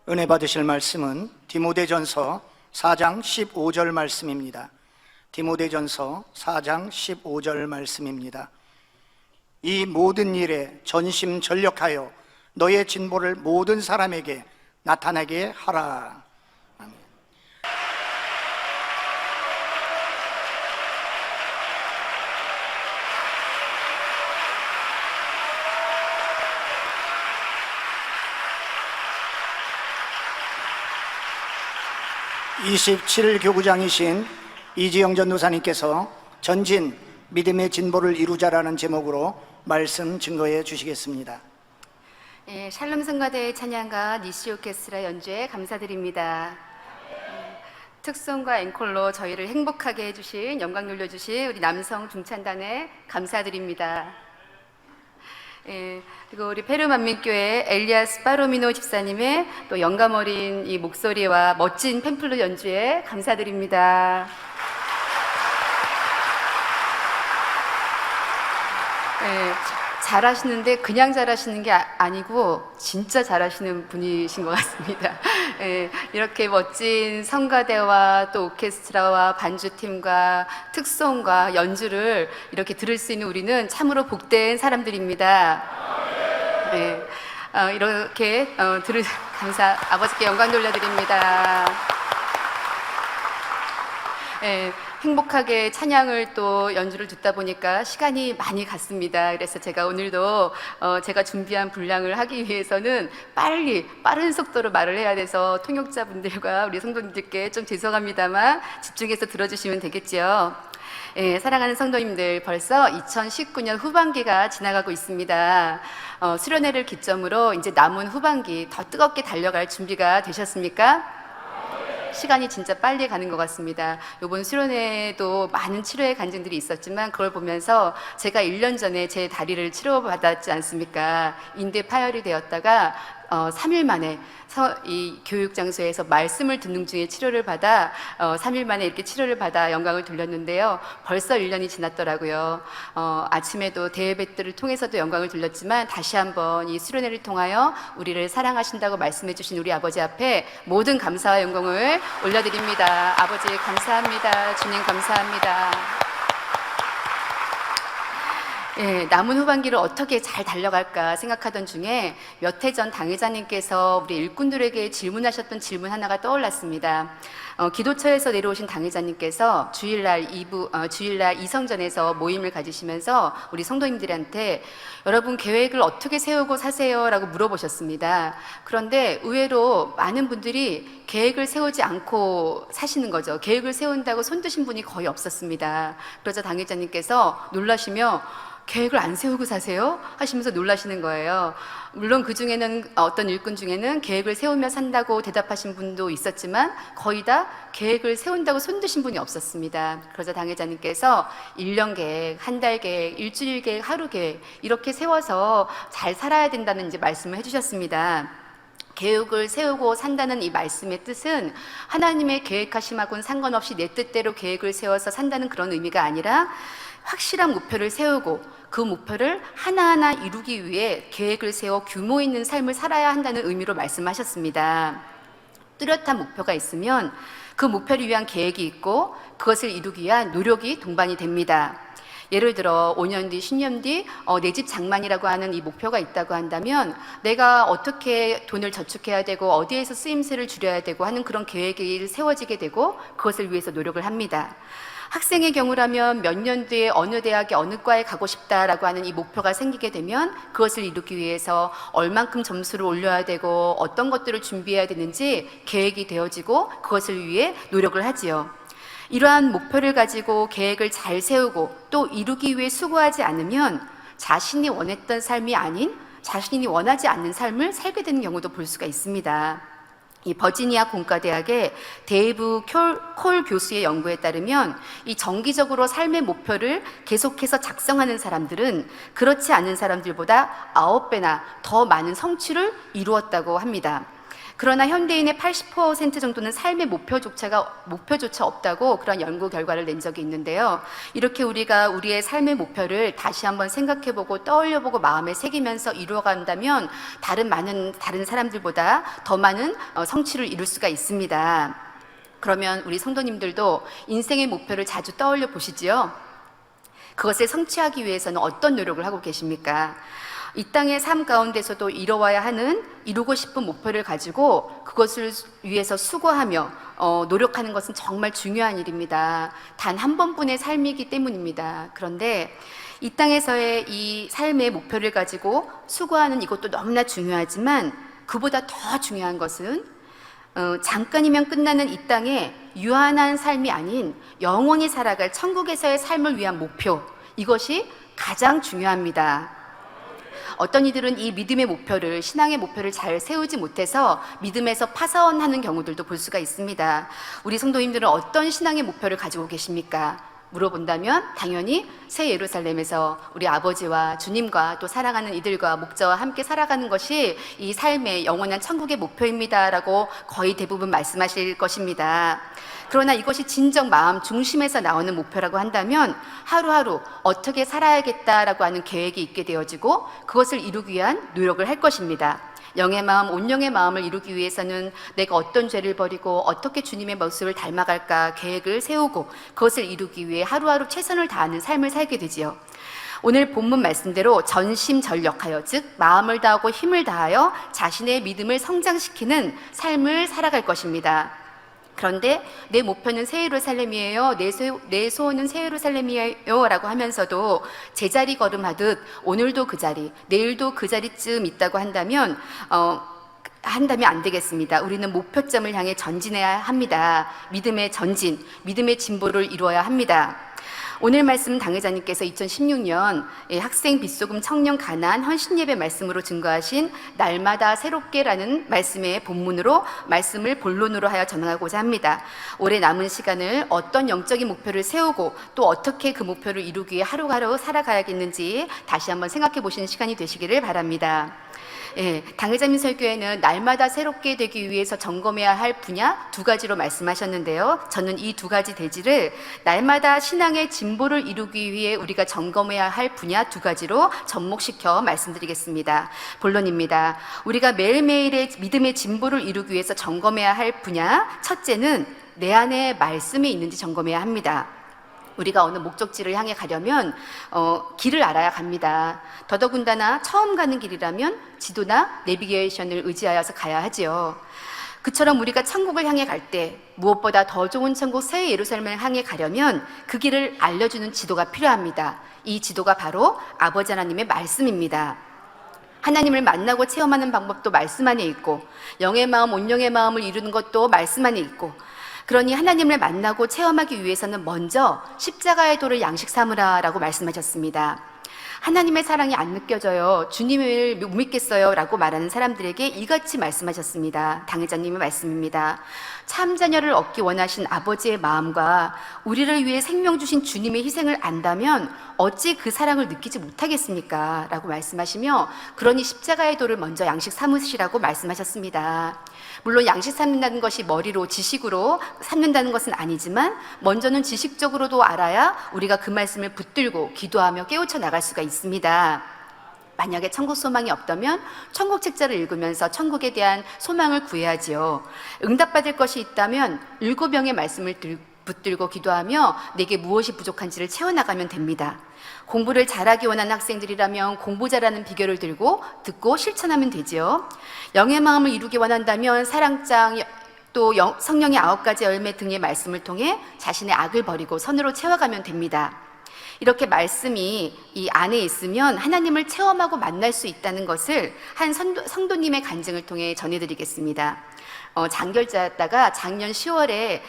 은혜 받으실 말씀은 디모데전서 4장 15절 말씀입니다. 디모데전서 4장 15절 말씀입니다. 이 모든 일에 전심전력하여 너의 진보를 모든 사람에게 나타나게 하라. 아멘. 27일 교구장이신 이지영 전도사님께서 전진 믿음의 진보를 이루자라는 제목으로 말씀 증거해 주시겠습니다. 샬롬 성가대의 찬양가 니시 오케스트라 연주에 감사드립니다. 특송과 앵콜로 저희를 행복하게 해주신, 영광 돌려주신 우리 남성 중찬단에 감사드립니다. 그리고 우리 페루만민교회 엘리아스 파로미노 집사님의 또 영감어린 이 목소리와 멋진 팸플루 연주에 감사드립니다. 잘하시는데 그냥 잘하시는 게 아니고 진짜 잘하시는 분이신 것 같습니다. 이렇게 멋진 성가대와 또 오케스트라와 반주팀과 특송과 연주를 이렇게 들을 수 있는 우리는 참으로 복된 사람들입니다. 이렇게 아버지께 영광 돌려드립니다. 행복하게 찬양을 또 연주를 듣다 보니까 시간이 많이 갔습니다. 그래서 제가 오늘도 제가 준비한 분량을 하기 위해서는 빠른 속도로 말을 해야 돼서 통역자분들과 우리 성도님들께 좀 죄송합니다만 집중해서 들어주시면 되겠지요. 사랑하는 성도님들, 벌써 2019년 후반기가 지나가고 있습니다. 수련회를 기점으로 이제 남은 후반기 더 뜨겁게 달려갈 준비가 되셨습니까? 시간이 진짜 빨리 가는 것 같습니다. 이번 수련회에도 많은 치료의 간증들이 있었지만 그걸 보면서 제가 1년 전에 제 다리를 치료받았지 않습니까? 인대 파열이 되었다가 3일 만에 이 교육 장소에서 말씀을 듣는 중에 치료를 받아 3일 만에 이렇게 치료를 받아 영광을 돌렸는데요. 벌써 1년이 지났더라고요. 아침에도 대예배들을 통해서도 영광을 돌렸지만 다시 한번 이 수련회를 통하여 우리를 사랑하신다고 말씀해 주신 우리 아버지 앞에 모든 감사와 영광을 올려드립니다. 아버지 감사합니다. 주님 감사합니다. 남은 후반기를 어떻게 잘 달려갈까 생각하던 중에 몇 해 전 당회자님께서 우리 일꾼들에게 질문하셨던 질문 하나가 떠올랐습니다. 기도처에서 내려오신 당회자님께서 주일날 이성전에서 모임을 가지시면서 우리 성도님들한테 여러분 계획을 어떻게 세우고 사세요? 라고 물어보셨습니다. 그런데 의외로 많은 분들이 계획을 세우지 않고 사시는 거죠. 계획을 세운다고 손드신 분이 거의 없었습니다. 그러자 당회자님께서 놀라시며 계획을 안 세우고 사세요? 하시면서 놀라시는 거예요. 물론 그 중에는 어떤 일꾼 중에는 계획을 세우며 산다고 대답하신 분도 있었지만 거의 다 계획을 세운다고 손드신 분이 없었습니다. 그러자 당회자님께서 1년 계획, 한 달 계획, 일주일 계획, 하루 계획 이렇게 세워서 잘 살아야 된다는 이제 말씀을 해주셨습니다. 계획을 세우고 산다는 이 말씀의 뜻은 하나님의 계획하심하고는 상관없이 내 뜻대로 계획을 세워서 산다는 그런 의미가 아니라 확실한 목표를 세우고 그 목표를 하나하나 이루기 위해 계획을 세워 규모 있는 삶을 살아야 한다는 의미로 말씀하셨습니다. 뚜렷한 목표가 있으면 그 목표를 위한 계획이 있고 그것을 이루기 위한 노력이 동반이 됩니다. 예를 들어 5년 뒤, 10년 뒤 내 집 장만이라고 하는 이 목표가 있다고 한다면 내가 어떻게 돈을 저축해야 되고 어디에서 쓰임새를 줄여야 되고 하는 그런 계획이 세워지게 되고 그것을 위해서 노력을 합니다. 학생의 경우라면 몇 년 뒤에 어느 대학에 어느 과에 가고 싶다라고 하는 이 목표가 생기게 되면 그것을 이루기 위해서 얼만큼 점수를 올려야 되고 어떤 것들을 준비해야 되는지 계획이 되어지고 그것을 위해 노력을 하지요. 이러한 목표를 가지고 계획을 잘 세우고 또 이루기 위해 수고하지 않으면 자신이 원했던 삶이 아닌 자신이 원하지 않는 삶을 살게 되는 경우도 볼 수가 있습니다. 이 버지니아 공과대학의 데이브 콜 교수의 연구에 따르면 이 정기적으로 삶의 목표를 계속해서 작성하는 사람들은 그렇지 않은 사람들보다 9배나 더 많은 성취를 이루었다고 합니다. 그러나 현대인의 80% 정도는 삶의 목표조차 없다고 그런 연구 결과를 낸 적이 있는데요. 이렇게 우리가 우리의 삶의 목표를 다시 한번 생각해보고 떠올려보고 마음에 새기면서 이루어간다면 다른 사람들보다 더 많은 성취를 이룰 수가 있습니다. 그러면 우리 성도님들도 인생의 목표를 자주 떠올려 보시지요. 그것을 성취하기 위해서는 어떤 노력을 하고 계십니까? 이 땅의 삶 가운데서도 이루어야 하는 이루고 싶은 목표를 가지고 그것을 위해서 수고하며 노력하는 것은 정말 중요한 일입니다. 단 한 번뿐의 삶이기 때문입니다. 그런데 이 땅에서의 이 삶의 목표를 가지고 수고하는 이것도 너무나 중요하지만 그보다 더 중요한 것은 잠깐이면 끝나는 이 땅의 유한한 삶이 아닌 영원히 살아갈 천국에서의 삶을 위한 목표, 이것이 가장 중요합니다. 어떤 이들은 이 믿음의 목표를, 신앙의 목표를 잘 세우지 못해서 믿음에서 파산하는 경우들도 볼 수가 있습니다. 우리 성도님들은 어떤 신앙의 목표를 가지고 계십니까? 물어본다면 당연히 새 예루살렘에서 우리 아버지와 주님과 또 사랑하는 이들과 목자와 함께 살아가는 것이 이 삶의 영원한 천국의 목표입니다라고 거의 대부분 말씀하실 것입니다. 그러나 이것이 진정 마음 중심에서 나오는 목표라고 한다면 하루하루 어떻게 살아야겠다라고 하는 계획이 있게 되어지고 그것을 이루기 위한 노력을 할 것입니다. 영의 마음, 온영의 마음을 이루기 위해서는 내가 어떤 죄를 버리고 어떻게 주님의 모습을 닮아갈까 계획을 세우고 그것을 이루기 위해 하루하루 최선을 다하는 삶을 살게 되지요. 오늘 본문 말씀대로 전심전력하여, 즉 마음을 다하고 힘을 다하여 자신의 믿음을 성장시키는 삶을 살아갈 것입니다. 그런데 내 목표는 새 예루살렘이에요, 내 소원은 새 예루살렘이에요 라고 하면서도 제자리 걸음하듯 오늘도 그 자리, 내일도 그 자리쯤 있다고 한다면 안 되겠습니다. 우리는 목표점을 향해 전진해야 합니다. 믿음의 전진, 믿음의 진보를 이루어야 합니다. 오늘 말씀은 당회자님께서 2016년 학생 빗소금 청년 가난 헌신예배 말씀으로 증거하신 날마다 새롭게라는 말씀의 본문으로 말씀을 본론으로 하여 전하고자 합니다. 올해 남은 시간을 어떤 영적인 목표를 세우고 또 어떻게 그 목표를 이루기 위해 하루하루 살아가야겠는지 다시 한번 생각해 보시는 시간이 되시기를 바랍니다. 당회자님 설교에는 날마다 새롭게 되기 위해서 점검해야 할 분야 두 가지로 말씀하셨는데요. 저는 이 두 가지 대지를 날마다 신앙의 진보를 이루기 위해 우리가 점검해야 할 분야 두 가지로 접목시켜 말씀드리겠습니다. 본론입니다. 우리가 매일매일의 믿음의 진보를 이루기 위해서 점검해야 할 분야, 첫째는 내 안에 말씀이 있는지 점검해야 합니다. 우리가 어느 목적지를 향해 가려면 길을 알아야 갑니다. 더더군다나 처음 가는 길이라면 지도나 내비게이션을 의지하여서 가야 하지요. 그처럼 우리가 천국을 향해 갈 때 무엇보다 더 좋은 천국 새 예루살렘을 향해 가려면 그 길을 알려주는 지도가 필요합니다. 이 지도가 바로 아버지 하나님의 말씀입니다. 하나님을 만나고 체험하는 방법도 말씀 안에 있고 영의 마음, 온영의 마음을 이루는 것도 말씀 안에 있고, 그러니 하나님을 만나고 체험하기 위해서는 먼저 십자가의 도를 양식 삼으라 라고 말씀하셨습니다. 하나님의 사랑이 안 느껴져요, 주님을 못 믿겠어요 라고 말하는 사람들에게 이같이 말씀하셨습니다. 당회자님의 말씀입니다. 참 자녀를 얻기 원하신 아버지의 마음과 우리를 위해 생명 주신 주님의 희생을 안다면 어찌 그 사랑을 느끼지 못하겠습니까? 라고 말씀하시며, 그러니 십자가의 도를 먼저 양식 삼으시라고 말씀하셨습니다. 물론 양식 삼는다는 것이 머리로 지식으로 삼는다는 것은 아니지만 먼저는 지식적으로도 알아야 우리가 그 말씀을 붙들고 기도하며 깨우쳐 나갈 수가 있습니다. 만약에 천국 소망이 없다면 천국 책자를 읽으면서 천국에 대한 소망을 구해야지요. 응답받을 것이 있다면 7명의 말씀을 붙들고 기도하며 내게 무엇이 부족한지를 채워나가면 됩니다. 공부를 잘하기 원하는 학생들이라면 공부 잘하는 비결을 들고 듣고 실천하면 되지요. 영의 마음을 이루기 원한다면 사랑장, 또 성령의 9가지 열매 등의 말씀을 통해 자신의 악을 버리고 선으로 채워가면 됩니다. 이렇게 말씀이 이 안에 있으면 하나님을 체험하고 만날 수 있다는 것을 한 성도님의 간증을 통해 전해드리겠습니다. 장결자였다가 작년 10월에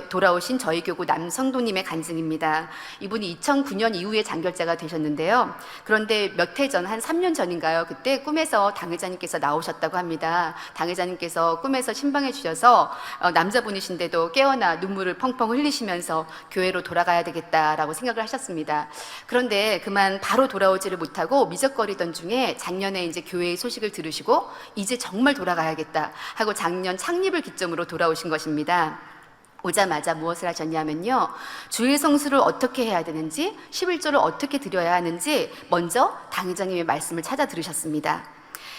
돌아오신 저희 교구 남성도님의 간증입니다. 이분이 2009년 이후에 장결자가 되셨는데요. 그런데 몇 해 전, 한 3년 전인가요? 그때 꿈에서 당회자님께서 나오셨다고 합니다. 당회자님께서 꿈에서 신방해 주셔서 남자분이신데도 깨어나 눈물을 펑펑 흘리시면서 교회로 돌아가야 되겠다라고 생각을 하셨습니다. 그런데 그만 바로 돌아오지를 못하고 미적거리던 중에 작년에 이제 교회의 소식을 들으시고 이제 정말 돌아가야겠다 하고 작년 창립을 기점으로 돌아오신 것입니다. 오자마자 무엇을 하셨냐면요, 주일 성수를 어떻게 해야 되는지, 11조를 어떻게 드려야 하는지 먼저 당회장님의 말씀을 찾아 들으셨습니다.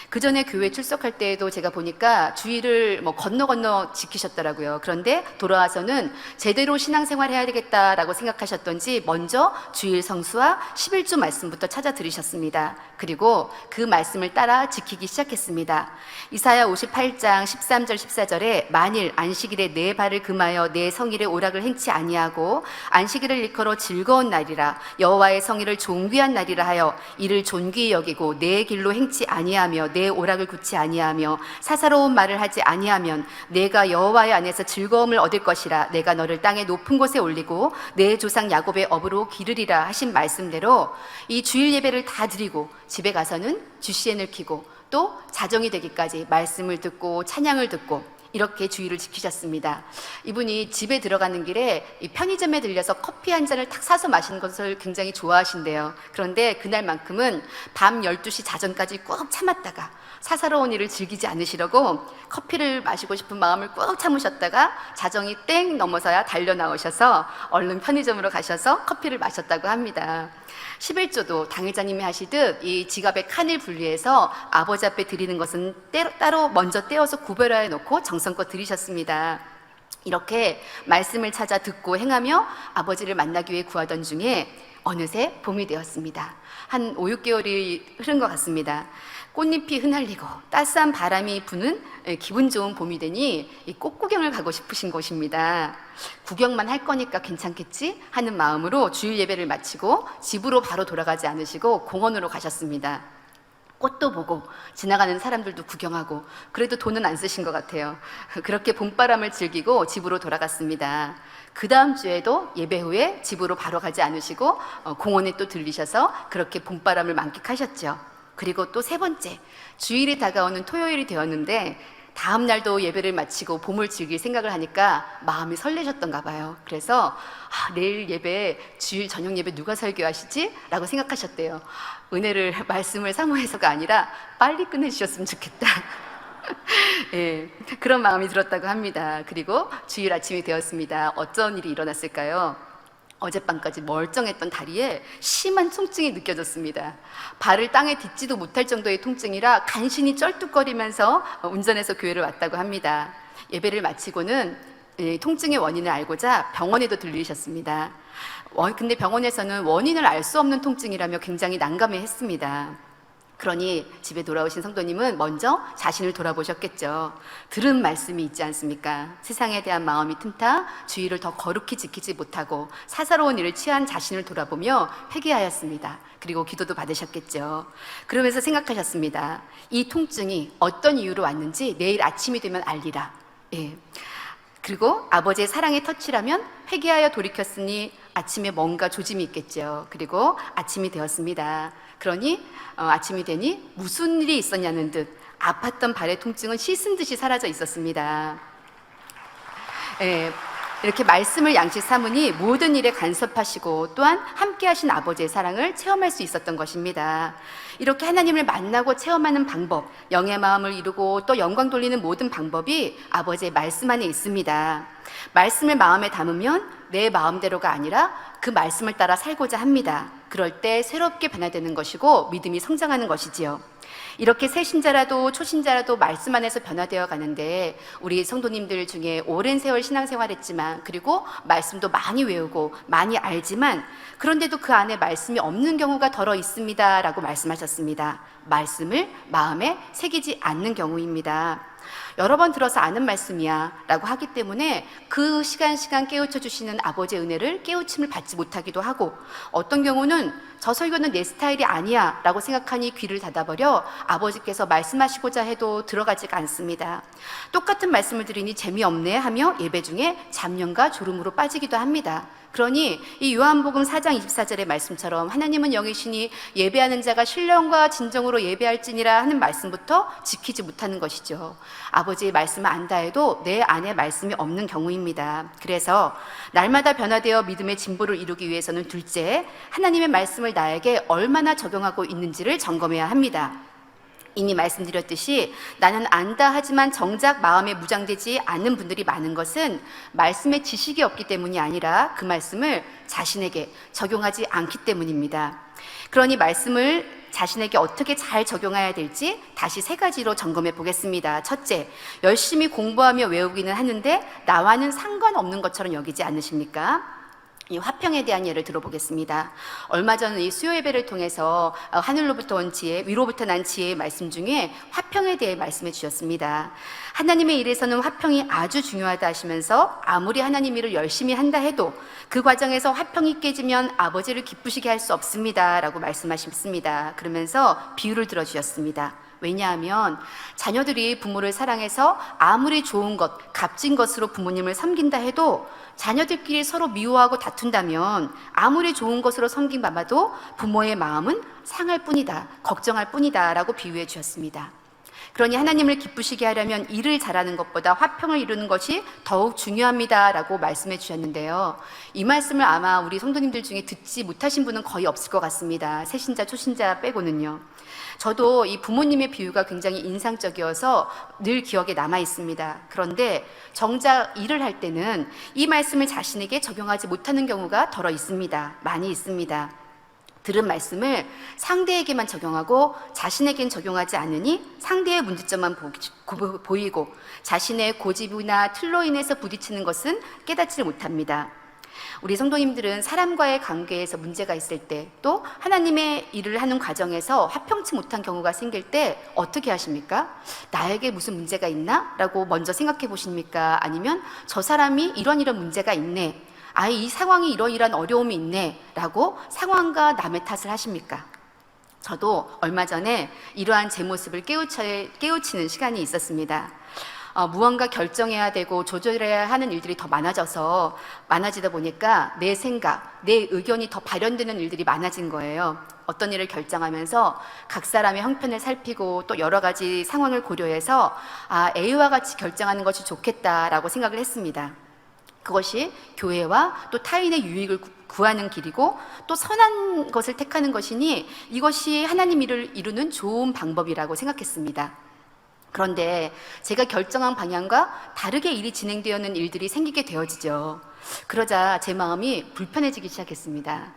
그 전에 교회 출석할 때에도 제가 보니까 주일을 건너 지키셨더라고요. 그런데 돌아와서는 제대로 신앙생활 해야 되겠다라고 생각하셨던지 먼저 주일 성수와 11조 말씀부터 찾아 들으셨습니다. 그리고 그 말씀을 따라 지키기 시작했습니다. 이사야 58장 13절 14절에 만일 안식일에 내 발을 금하여 내 성일의 오락을 행치 아니하고 안식일을 일컬어 즐거운 날이라 여호와의 성일을 존귀한 날이라 하여 이를 존귀히 여기고 내 길로 행치 아니하며 내 오락을 굳지 아니하며 사사로운 말을 하지 아니하면 내가 여호와의 안에서 즐거움을 얻을 것이라 내가 너를 땅의 높은 곳에 올리고 내 조상 야곱의 업으로 기르리라 하신 말씀대로 이 주일 예배를 다 드리고 집에 가서는 주시엔을 켜고 또 자정이 되기까지 말씀을 듣고 찬양을 듣고 이렇게 주의를 지키셨습니다. 이분이 집에 들어가는 길에 이 편의점에 들려서 커피 한 잔을 탁 사서 마시는 것을 굉장히 좋아하신대요. 그런데 그날만큼은 밤 12시 자정까지 꾹 참았다가 사사로운 일을 즐기지 않으시려고 커피를 마시고 싶은 마음을 꾹 참으셨다가 자정이 땡 넘어서야 달려 나오셔서 얼른 편의점으로 가셔서 커피를 마셨다고 합니다. 11조도 당회장님이 하시듯 이 지갑에 칸을 분리해서 아버지 앞에 드리는 것은 따로 먼저 떼어서 구별하여 놓고 정성껏 드리셨습니다. 이렇게 말씀을 찾아 듣고 행하며 아버지를 만나기 위해 구하던 중에 어느새 봄이 되었습니다. 한 5, 6개월이 흐른 것 같습니다. 꽃잎이 흩날리고 따스한 바람이 부는 기분 좋은 봄이 되니 이 꽃 구경을 가고 싶으신 것입니다. 구경만 할 거니까 괜찮겠지 하는 마음으로 주일 예배를 마치고 집으로 바로 돌아가지 않으시고 공원으로 가셨습니다. 꽃도 보고 지나가는 사람들도 구경하고 그래도 돈은 안 쓰신 것 같아요. 그렇게 봄바람을 즐기고 집으로 돌아갔습니다. 그 다음 주에도 예배 후에 집으로 바로 가지 않으시고 공원에 또 들리셔서 그렇게 봄바람을 만끽하셨죠. 그리고 또 세 번째, 주일이 다가오는 토요일이 되었는데 다음 날도 예배를 마치고 봄을 즐길 생각을 하니까 마음이 설레셨던가 봐요. 그래서 내일 예배, 주일 저녁 예배 누가 설교하시지? 라고 생각하셨대요. 은혜를, 말씀을 사모해서가 아니라 빨리 끝내주셨으면 좋겠다. 예, 그런 마음이 들었다고 합니다. 그리고 주일 아침이 되었습니다. 어떤 일이 일어났을까요? 어젯밤까지 멀쩡했던 다리에 심한 통증이 느껴졌습니다. 발을 땅에 딛지도 못할 정도의 통증이라 간신히 쩔뚝거리면서 운전해서 교회를 왔다고 합니다. 예배를 마치고는 통증의 원인을 알고자 병원에도 들리셨습니다. 근데 병원에서는 원인을 알 수 없는 통증이라며 굉장히 난감해했습니다. 그러니 집에 돌아오신 성도님은 먼저 자신을 돌아보셨겠죠. 들은 말씀이 있지 않습니까? 세상에 대한 마음이 틈타 주의를 더 거룩히 지키지 못하고 사사로운 일을 취한 자신을 돌아보며 회개하였습니다. 그리고 기도도 받으셨겠죠. 그러면서 생각하셨습니다. 이 통증이 어떤 이유로 왔는지 내일 아침이 되면 알리라. 예. 그리고 아버지의 사랑의 터치라면 회개하여 돌이켰으니 아침에 뭔가 조짐이 있겠죠. 그리고 아침이 되었습니다. 그러니 아침이 되니 무슨 일이 있었냐는 듯 아팠던 발의 통증은 씻은 듯이 사라져 있었습니다. 이렇게 말씀을 양식 삼으니 모든 일에 간섭하시고 또한 함께 하신 아버지의 사랑을 체험할 수 있었던 것입니다. 이렇게 하나님을 만나고 체험하는 방법, 영의 마음을 이루고 또 영광 돌리는 모든 방법이 아버지의 말씀 안에 있습니다. 말씀을 마음에 담으면 내 마음대로가 아니라 그 말씀을 따라 살고자 합니다. 그럴 때 새롭게 변화되는 것이고 믿음이 성장하는 것이지요. 이렇게 새 신자라도 초신자라도 말씀 안에서 변화되어 가는데 우리 성도님들 중에 오랜 세월 신앙생활했지만 그리고 말씀도 많이 외우고 많이 알지만 그런데도 그 안에 말씀이 없는 경우가 더러 있습니다 라고 말씀하셨습니다. 말씀을 마음에 새기지 않는 경우입니다. 여러 번 들어서 아는 말씀이야 라고 하기 때문에 그 시간 깨우쳐 주시는 아버지의 은혜를 깨우침을 받지 못하기도 하고 어떤 경우는 저 설교는 내 스타일이 아니야 라고 생각하니 귀를 닫아버려 아버지께서 말씀하시고자 해도 들어가지가 않습니다. 똑같은 말씀을 드리니 재미없네 하며 예배 중에 잡념과 졸음으로 빠지기도 합니다. 그러니 이 요한복음 4장 24절의 말씀처럼 하나님은 영이시니 예배하는 자가 신령과 진정으로 예배할지니라 하는 말씀부터 지키지 못하는 것이죠. 아버지의 말씀을 안다 해도 내 안에 말씀이 없는 경우입니다. 그래서 날마다 변화되어 믿음의 진보를 이루기 위해서는 둘째, 하나님의 말씀을 나에게 얼마나 적용하고 있는지를 점검해야 합니다. 이미 말씀드렸듯이 나는 안다 하지만 정작 마음에 무장되지 않는 분들이 많은 것은 말씀의 지식이 없기 때문이 아니라 그 말씀을 자신에게 적용하지 않기 때문입니다. 그러니 말씀을 자신에게 어떻게 잘 적용해야 될지 다시 세 가지로 점검해 보겠습니다. 첫째, 열심히 공부하며 외우기는 하는데 나와는 상관없는 것처럼 여기지 않으십니까? 이 화평에 대한 예를 들어보겠습니다. 얼마 전 이 수요 예배를 통해서 하늘로부터 온 지혜, 위로부터 난 지혜의 말씀 중에 화평에 대해 말씀해 주셨습니다. 하나님의 일에서는 화평이 아주 중요하다 하시면서 아무리 하나님 일을 열심히 한다 해도 그 과정에서 화평이 깨지면 아버지를 기쁘시게 할 수 없습니다 라고 말씀하셨습니다. 그러면서 비유를 들어주셨습니다. 왜냐하면 자녀들이 부모를 사랑해서 아무리 좋은 것, 값진 것으로 부모님을 섬긴다 해도 자녀들끼리 서로 미워하고 다툰다면 아무리 좋은 것으로 섬긴 바마도 부모의 마음은 상할 뿐이다, 걱정할 뿐이다 라고 비유해 주셨습니다. 그러니 하나님을 기쁘시게 하려면 일을 잘하는 것보다 화평을 이루는 것이 더욱 중요합니다 라고 말씀해 주셨는데요, 이 말씀을 아마 우리 성도님들 중에 듣지 못하신 분은 거의 없을 것 같습니다. 새신자, 초신자 빼고는요. 저도 이 부모님의 비유가 굉장히 인상적이어서 늘 기억에 남아 있습니다. 그런데 정작 일을 할 때는 이 말씀을 자신에게 적용하지 못하는 경우가 덜어 있습니다. 많이 있습니다. 들은 말씀을 상대에게만 적용하고 자신에겐 적용하지 않으니 상대의 문제점만 보이고 자신의 고집이나 틀로 인해서 부딪히는 것은 깨닫지 못합니다. 우리 성도님들은 사람과의 관계에서 문제가 있을 때, 또 하나님의 일을 하는 과정에서 화평치 못한 경우가 생길 때 어떻게 하십니까? 나에게 무슨 문제가 있나? 라고 먼저 생각해 보십니까? 아니면 저 사람이 이런 문제가 있네, 이 상황이 이러이러한 어려움이 있네 라고 상황과 남의 탓을 하십니까? 저도 얼마 전에 이러한 제 모습을 깨우치는 시간이 있었습니다. 무언가 결정해야 되고 조절해야 하는 일들이 더 많아지다 보니까 내 생각, 내 의견이 더 발현되는 일들이 많아진 거예요. 어떤 일을 결정하면서 각 사람의 형편을 살피고 또 여러 가지 상황을 고려해서 A와 같이 결정하는 것이 좋겠다라고 생각을 했습니다. 그것이 교회와 또 타인의 유익을 구하는 길이고 또 선한 것을 택하는 것이니 이것이 하나님 일을 이루는 좋은 방법이라고 생각했습니다. 그런데 제가 결정한 방향과 다르게 일이 진행되는 일들이 생기게 되어지죠. 그러자 제 마음이 불편해지기 시작했습니다.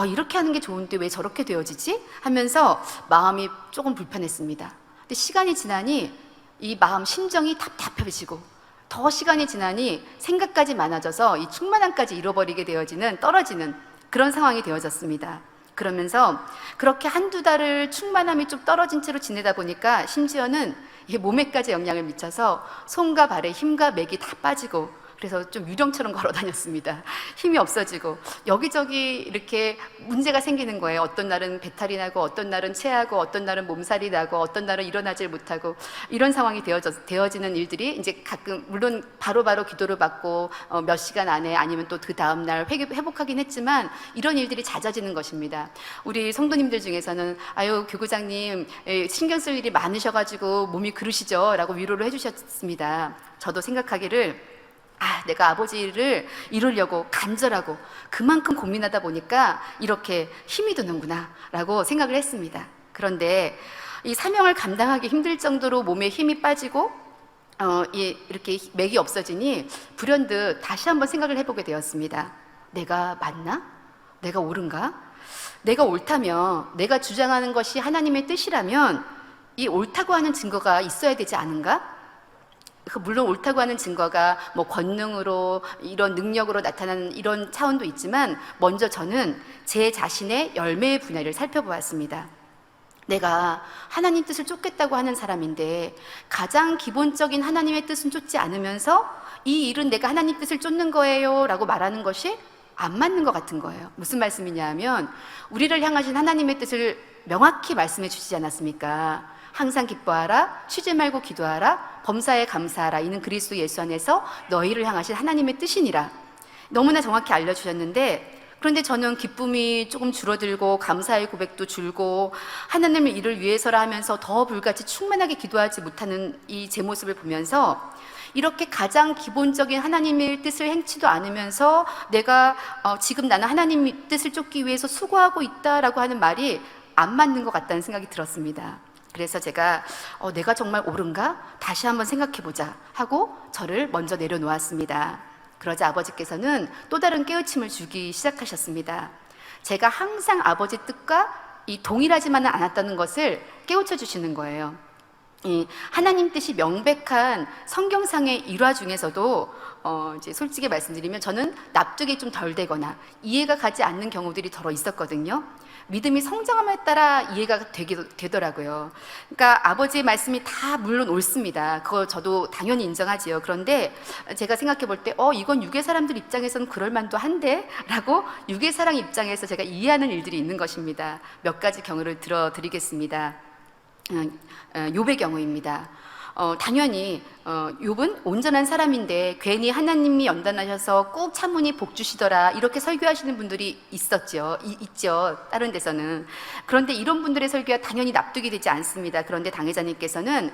이렇게 하는 게 좋은데 왜 저렇게 되어지지? 하면서 마음이 조금 불편했습니다. 근데 시간이 지나니 이 심정이 답답해지고 더 시간이 지나니 생각까지 많아져서 이 충만함까지 잃어버리게 떨어지는 그런 상황이 되어졌습니다. 그러면서 그렇게 한두 달을 충만함이 좀 떨어진 채로 지내다 보니까 심지어는 이게 몸에까지 영향을 미쳐서 손과 발에 힘과 맥이 다 빠지고 그래서 좀 유령처럼 걸어 다녔습니다. 힘이 없어지고 여기저기 이렇게 문제가 생기는 거예요. 어떤 날은 배탈이 나고 어떤 날은 체하고 어떤 날은 몸살이 나고 어떤 날은 일어나질 못하고 이런 상황이 되어지는 일들이 이제 가끔 물론 바로바로 기도를 받고 몇 시간 안에 아니면 또 그 다음 날 회복하긴 했지만 이런 일들이 잦아지는 것입니다. 우리 성도님들 중에서는 교구장님 신경 쓸 일이 많으셔가지고 몸이 그러시죠 라고 위로를 해주셨습니다. 저도 생각하기를 내가 아버지를 이루려고 간절하고 그만큼 고민하다 보니까 이렇게 힘이 드는구나 라고 생각을 했습니다. 그런데 이 사명을 감당하기 힘들 정도로 몸에 힘이 빠지고 이렇게 맥이 없어지니 불현듯 다시 한번 생각을 해보게 되었습니다. 내가 맞나? 내가 옳은가? 내가 옳다면, 내가 주장하는 것이 하나님의 뜻이라면 이 옳다고 하는 증거가 있어야 되지 않은가? 물론 옳다고 하는 증거가 권능으로 이런 능력으로 나타나는 이런 차원도 있지만 먼저 저는 제 자신의 열매의 분야를 살펴보았습니다. 내가 하나님 뜻을 쫓겠다고 하는 사람인데 가장 기본적인 하나님의 뜻은 쫓지 않으면서 이 일은 내가 하나님 뜻을 쫓는 거예요 라고 말하는 것이 안 맞는 것 같은 거예요. 무슨 말씀이냐 하면 우리를 향하신 하나님의 뜻을 명확히 말씀해 주시지 않았습니까? 항상 기뻐하라, 쉬지 말고 기도하라, 범사에 감사하라. 이는 그리스도 예수 안에서 너희를 향하신 하나님의 뜻이니라. 너무나 정확히 알려주셨는데, 그런데 저는 기쁨이 조금 줄어들고 감사의 고백도 줄고 하나님의 일을 위해서라 하면서 더 불같이 충만하게 기도하지 못하는 이 제 모습을 보면서, 이렇게 가장 기본적인 하나님의 뜻을 행치도 않으면서 내가 지금 나는 하나님의 뜻을 쫓기 위해서 수고하고 있다라고 하는 말이 안 맞는 것 같다는 생각이 들었습니다. 그래서 제가 내가 정말 옳은가? 다시 한번 생각해보자 하고 저를 먼저 내려놓았습니다. 그러자 아버지께서는 또 다른 깨우침을 주기 시작하셨습니다. 제가 항상 아버지 뜻과 동일하지만은 않았다는 것을 깨우쳐 주시는 거예요. 이 하나님 뜻이 명백한 성경상의 일화 중에서도 이제 솔직히 말씀드리면 저는 납득이 좀 덜 되거나 이해가 가지 않는 경우들이 더러 있었거든요. 믿음이 성장함에 따라 이해가 되더라고요. 그러니까 아버지의 말씀이 다 물론 옳습니다. 그거 저도 당연히 인정하지요. 그런데 제가 생각해 볼 때 이건 유괴 사람들 입장에서는 그럴 만도 한데 라고 유괴 사람 입장에서 제가 이해하는 일들이 있는 것입니다. 몇 가지 경우를 들어드리겠습니다. 욥의 경우입니다. 당연히 욥은 온전한 사람인데 괜히 하나님이 연단하셔서 꼭 참으니 복 주시더라 이렇게 설교하시는 분들이 있죠. 다른 데서는. 그런데 이런 분들의 설교가 당연히 납득이 되지 않습니다. 그런데 당회자님께서는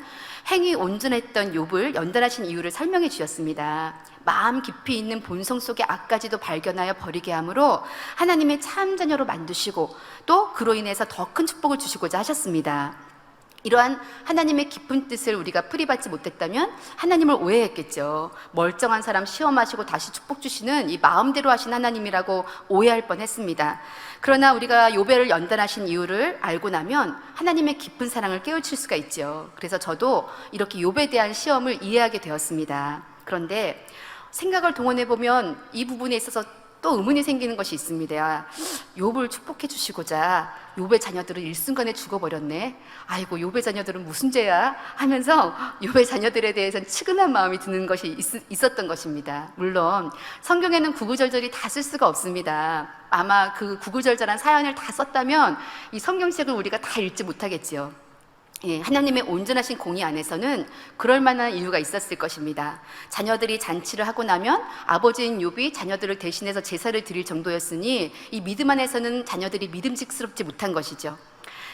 행위 온전했던 욥을 연단하신 이유를 설명해 주셨습니다. 마음 깊이 있는 본성 속의 악까지도 발견하여 버리게 함으로 하나님의 참 자녀로 만드시고 또 그로 인해서 더 큰 축복을 주시고자 하셨습니다. 이러한 하나님의 깊은 뜻을 우리가 풀이받지 못했다면 하나님을 오해했겠죠. 멀쩡한 사람 시험하시고 다시 축복 주시는 이 마음대로 하신 하나님이라고 오해할 뻔했습니다. 그러나 우리가 욥을 연단하신 이유를 알고 나면 하나님의 깊은 사랑을 깨우칠 수가 있죠. 그래서 저도 이렇게 욥에 대한 시험을 이해하게 되었습니다. 그런데 생각을 동원해 보면 이 부분에 있어서 또 의문이 생기는 것이 있습니다. 욥을 축복해 주시고자 욥의 자녀들을 일순간에 죽어버렸네. 아이고 욥의 자녀들은 무슨 죄야? 하면서 욥의 자녀들에 대해서는 측은한 마음이 드는 것이 있었던 것입니다. 물론 성경에는 구구절절히 다 쓸 수가 없습니다. 아마 그 구구절절한 사연을 다 썼다면 이 성경책을 우리가 다 읽지 못하겠지요. 하나님의 온전하신 공의 안에서는 그럴 만한 이유가 있었을 것입니다. 자녀들이 잔치를 하고 나면 아버지인 욥이 자녀들을 대신해서 제사를 드릴 정도였으니 이 믿음 안에서는 자녀들이 믿음직스럽지 못한 것이죠.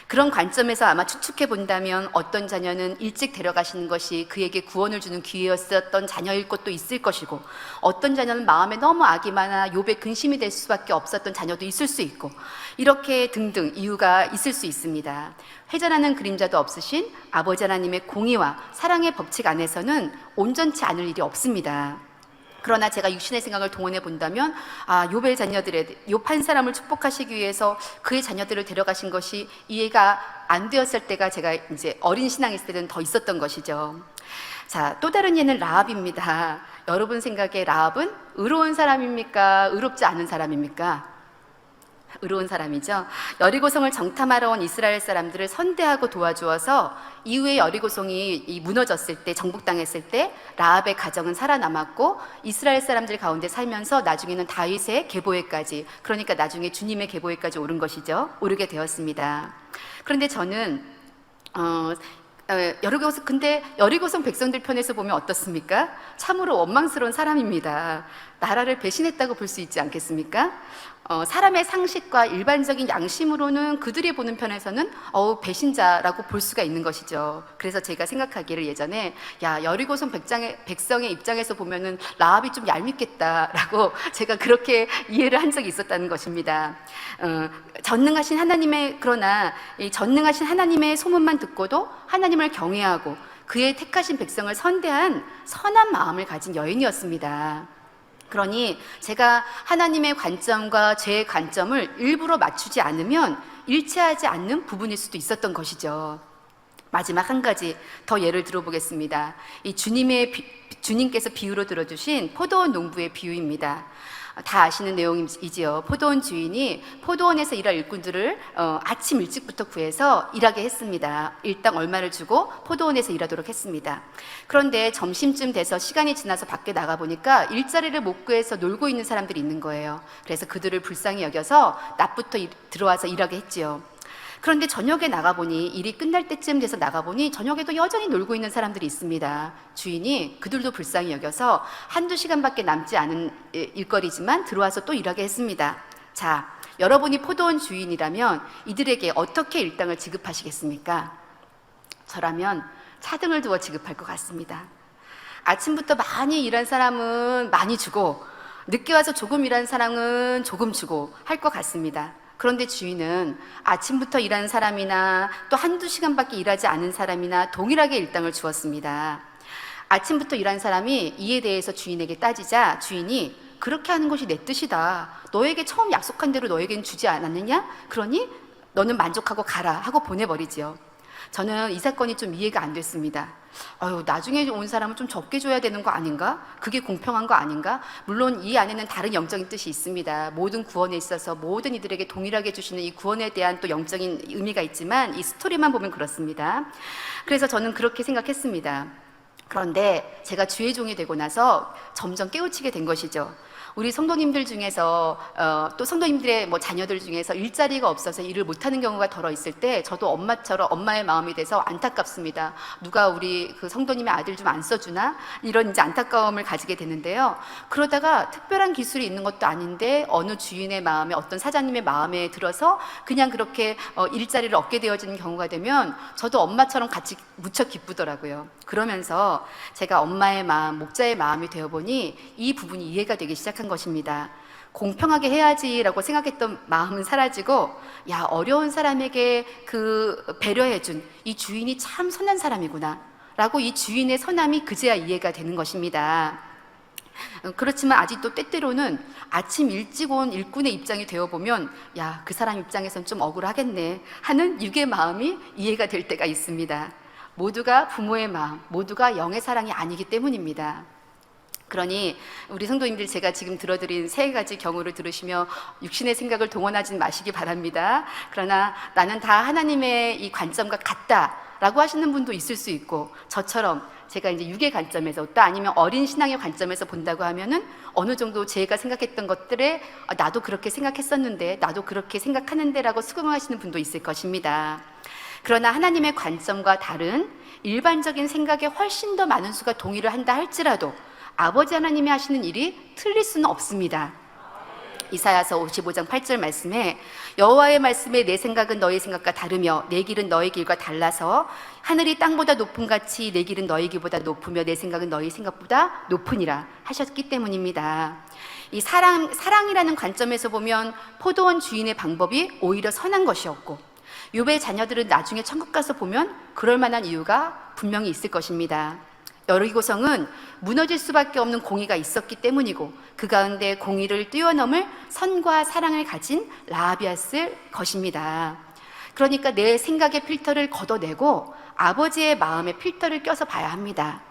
그런 관점에서 아마 추측해 본다면 어떤 자녀는 일찍 데려가시는 것이 그에게 구원을 주는 기회였었던 자녀일 것도 있을 것이고, 어떤 자녀는 마음에 너무 악이 많아 욥의 근심이 될 수밖에 없었던 자녀도 있을 수 있고, 이렇게 등등 이유가 있을 수 있습니다. 회전하는 그림자도 없으신 아버지 하나님의 공의와 사랑의 법칙 안에서는 온전치 않을 일이 없습니다. 그러나 제가 육신의 생각을 동원해 본다면 욥의 자녀들의 욥 한 사람을 축복하시기 위해서 그의 자녀들을 데려가신 것이 이해가 안 되었을 때가 제가 이제 어린 신앙일 때는 더 있었던 것이죠. 자, 또 다른 예는 라합입니다. 여러분 생각에 라합은 의로운 사람입니까? 의롭지 않은 사람입니까? 의로운 사람이죠. 여리고성을 정탐하러 온 이스라엘 사람들을 선대하고 도와주어서 이후에 여리고성이 무너졌을 때, 정복당했을 때 라합의 가정은 살아남았고 이스라엘 사람들 가운데 살면서 나중에는 다윗의 계보에까지, 그러니까 나중에 주님의 계보에까지 오르게 되었습니다. 그런데 저는 근데 여리고성 백성들 편에서 보면 어떻습니까? 참으로 원망스러운 사람입니다. 나라를 배신했다고 볼 수 있지 않겠습니까? 사람의 상식과 일반적인 양심으로는 그들이 보는 편에서는 배신자라고 볼 수가 있는 것이죠. 그래서 제가 생각하기를 예전에 여리고성 백성의 입장에서 보면은 라합이 좀 얄밉겠다라고 제가 그렇게 이해를 한 적이 있었다는 것입니다. 그러나 이 전능하신 하나님의 소문만 듣고도 하나님을 경외하고 그의 택하신 백성을 선대한 선한 마음을 가진 여인이었습니다. 그러니 제가 하나님의 관점과 제 관점을 일부러 맞추지 않으면 일치하지 않는 부분일 수도 있었던 것이죠. 마지막 한 가지 더 예를 들어보겠습니다. 이 주님께서 비유로 들어주신 포도원 농부의 비유입니다. 다 아시는 내용이지요. 포도원 주인이 포도원에서 일할 일꾼들을 아침 일찍부터 구해서 일하게 했습니다. 일당 얼마를 주고 포도원에서 일하도록 했습니다. 그런데 점심쯤 돼서 시간이 지나서 밖에 나가보니까 일자리를 못 구해서 놀고 있는 사람들이 있는 거예요. 그래서 그들을 불쌍히 여겨서 낮부터 들어와서 일하게 했지요. 그런데 저녁에 나가보니, 일이 끝날 때쯤 돼서 나가보니 저녁에도 여전히 놀고 있는 사람들이 있습니다. 주인이 그들도 불쌍히 여겨서 한두 시간밖에 남지 않은 일거리지만 들어와서 또 일하게 했습니다. 자, 여러분이 포도원 주인이라면 이들에게 어떻게 일당을 지급하시겠습니까? 저라면 차등을 두어 지급할 것 같습니다. 아침부터 많이 일한 사람은 많이 주고, 늦게 와서 조금 일한 사람은 조금 주고 할 것 같습니다. 그런데 주인은 아침부터 일하는 사람이나 또 한두 시간밖에 일하지 않은 사람이나 동일하게 일당을 주었습니다. 아침부터 일한 사람이 이에 대해서 주인에게 따지자 주인이 그렇게 하는 것이 내 뜻이다. 너에게 처음 약속한 대로 너에겐 주지 않았느냐? 그러니 너는 만족하고 가라 하고 보내버리지요. 저는 이 사건이 좀 이해가 안 됐습니다. 나중에 온 사람은 좀 적게 줘야 되는 거 아닌가? 그게 공평한 거 아닌가? 물론 이 안에는 다른 영적인 뜻이 있습니다. 모든 구원에 있어서 모든 이들에게 동일하게 주시는 이 구원에 대한 또 영적인 의미가 있지만 이 스토리만 보면 그렇습니다. 그래서 저는 그렇게 생각했습니다. 그런데 제가 주의 종이 되고 나서 점점 깨우치게 된 것이죠. 우리 성도님들 중에서 또 성도님들의 자녀들 중에서 일자리가 없어서 일을 못하는 경우가 덜어 있을 때 저도 엄마처럼 엄마의 마음이 돼서 안타깝습니다. 누가 우리 그 성도님의 아들 좀 안 써주나? 이런 이제 안타까움을 가지게 되는데요. 그러다가 특별한 기술이 있는 것도 아닌데 어느 주인의 마음에, 어떤 사장님의 마음에 들어서 그냥 그렇게 일자리를 얻게 되어지는 경우가 되면 저도 엄마처럼 같이 무척 기쁘더라고요. 그러면서 제가 엄마의 마음, 목자의 마음이 되어보니 이 부분이 이해가 되기 시작한 것입니다. 공평하게 해야지라고 생각했던 마음은 사라지고, 야, 어려운 사람에게 그 배려해준 이 주인이 참 선한 사람이구나 라고 이 주인의 선함이 그제야 이해가 되는 것입니다. 그렇지만 아직도 때때로는 아침 일찍 온 일꾼의 입장이 되어보면 야, 그 사람 입장에선 좀 억울하겠네 하는 육의 마음이 이해가 될 때가 있습니다. 모두가 부모의 마음, 모두가 영의 사랑이 아니기 때문입니다. 그러니 우리 성도님들, 제가 지금 들어드린 세 가지 경우를 들으시며 육신의 생각을 동원하지 마시기 바랍니다. 그러나 나는 다 하나님의 이 관점과 같다라고 하시는 분도 있을 수 있고, 저처럼 제가 이제 육의 관점에서 또 아니면 어린 신앙의 관점에서 본다고 하면은 어느 정도 제가 생각했던 것들에 나도 그렇게 생각했었는데, 나도 그렇게 생각하는데 라고 수긍하시는 분도 있을 것입니다. 그러나 하나님의 관점과 다른 일반적인 생각에 훨씬 더 많은 수가 동의를 한다 할지라도 아버지 하나님이 하시는 일이 틀릴 수는 없습니다. 이사야서 55장 8절 말씀에 여호와의 말씀에 내 생각은 너희 생각과 다르며 내 길은 너희 길과 달라서 하늘이 땅보다 높음 같이 내 길은 너희 길보다 높으며 내 생각은 너희 생각보다 높으니라 하셨기 때문입니다. 이 사랑이라는 관점에서 보면 포도원 주인의 방법이 오히려 선한 것이었고, 욥의 자녀들은 나중에 천국 가서 보면 그럴 만한 이유가 분명히 있을 것입니다. 여리고성은 무너질 수밖에 없는 공의가 있었기 때문이고, 그 가운데 공의를 뛰어넘을 선과 사랑을 가진 라합이었을 것입니다. 그러니까 내 생각의 필터를 걷어내고 아버지의 마음의 필터를 껴서 봐야 합니다.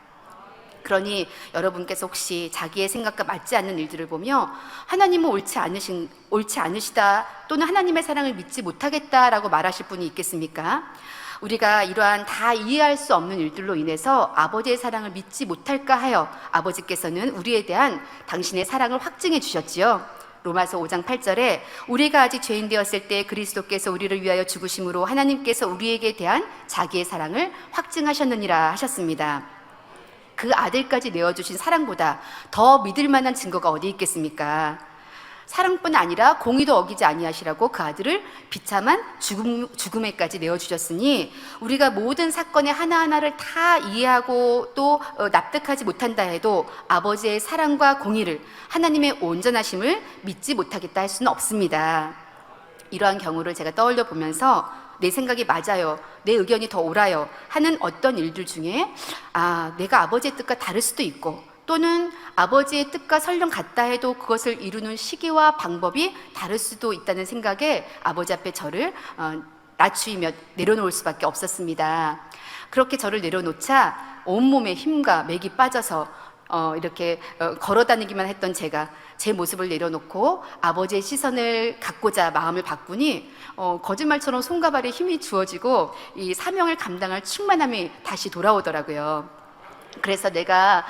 그러니 여러분께서 혹시 자기의 생각과 맞지 않는 일들을 보며 하나님은 옳지 않으시다, 또는 하나님의 사랑을 믿지 못하겠다라고 말하실 분이 있겠습니까? 우리가 이러한 다 이해할 수 없는 일들로 인해서 아버지의 사랑을 믿지 못할까 하여 아버지께서는 우리에 대한 당신의 사랑을 확증해 주셨지요. 로마서 5장 8절에 우리가 아직 죄인 되었을 때 그리스도께서 우리를 위하여 죽으심으로 하나님께서 우리에게 대한 자기의 사랑을 확증하셨느니라 하셨습니다. 그 아들까지 내어주신 사랑보다 더 믿을 만한 증거가 어디 있겠습니까? 사랑뿐 아니라 공의도 어기지 아니하시라고 그 아들을 비참한 죽음에까지 내어주셨으니 우리가 모든 사건의 하나하나를 다 이해하고 또 납득하지 못한다 해도 아버지의 사랑과 공의를, 하나님의 온전하심을 믿지 못하겠다 할 수는 없습니다. 이러한 경우를 제가 떠올려 보면서 내 생각이 맞아요, 내 의견이 더 옳아요 하는 어떤 일들 중에 내가 아버지의 뜻과 다를 수도 있고, 또는 아버지의 뜻과 설령 같다 해도 그것을 이루는 시기와 방법이 다를 수도 있다는 생각에 아버지 앞에 저를 낮추이며 내려놓을 수밖에 없었습니다. 그렇게 저를 내려놓자 온몸에 힘과 맥이 빠져서 이렇게 걸어다니기만 했던 제가 제 모습을 내려놓고 아버지의 시선을 갖고자 마음을 바꾸니 거짓말처럼 손과 발에 힘이 주어지고 이 사명을 감당할 충만함이 다시 돌아오더라고요. 그래서 내가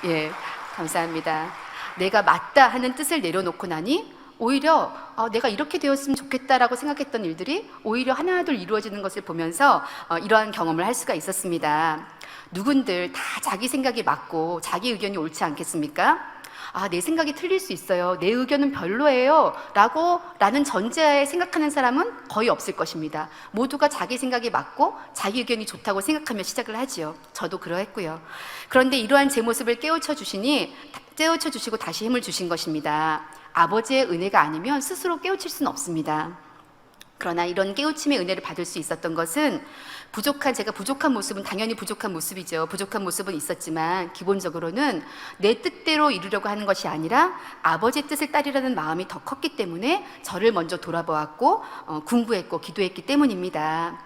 네. 예, 감사합니다. 내가 맞다 하는 뜻을 내려놓고 나니 오히려 내가 이렇게 되었으면 좋겠다라고 생각했던 일들이 오히려 하나둘 이루어지는 것을 보면서 이러한 경험을 할 수가 있었습니다. 누군들 다 자기 생각이 맞고 자기 의견이 옳지 않겠습니까? 내 생각이 틀릴 수 있어요. 내 의견은 별로예요. 라는 전제하에 생각하는 사람은 거의 없을 것입니다. 모두가 자기 생각이 맞고 자기 의견이 좋다고 생각하며 시작을 하지요. 저도 그러했고요. 그런데 이러한 제 모습을 깨우쳐 주시고 다시 힘을 주신 것입니다. 아버지의 은혜가 아니면 스스로 깨우칠 수는 없습니다. 그러나 이런 깨우침의 은혜를 받을 수 있었던 것은 제가 부족한 모습은 당연히 부족한 모습이죠. 부족한 모습은 있었지만 기본적으로는 내 뜻대로 이루려고 하는 것이 아니라 아버지의 뜻을 따르려는 마음이 더 컸기 때문에 저를 먼저 돌아보았고 궁구했고 기도했기 때문입니다.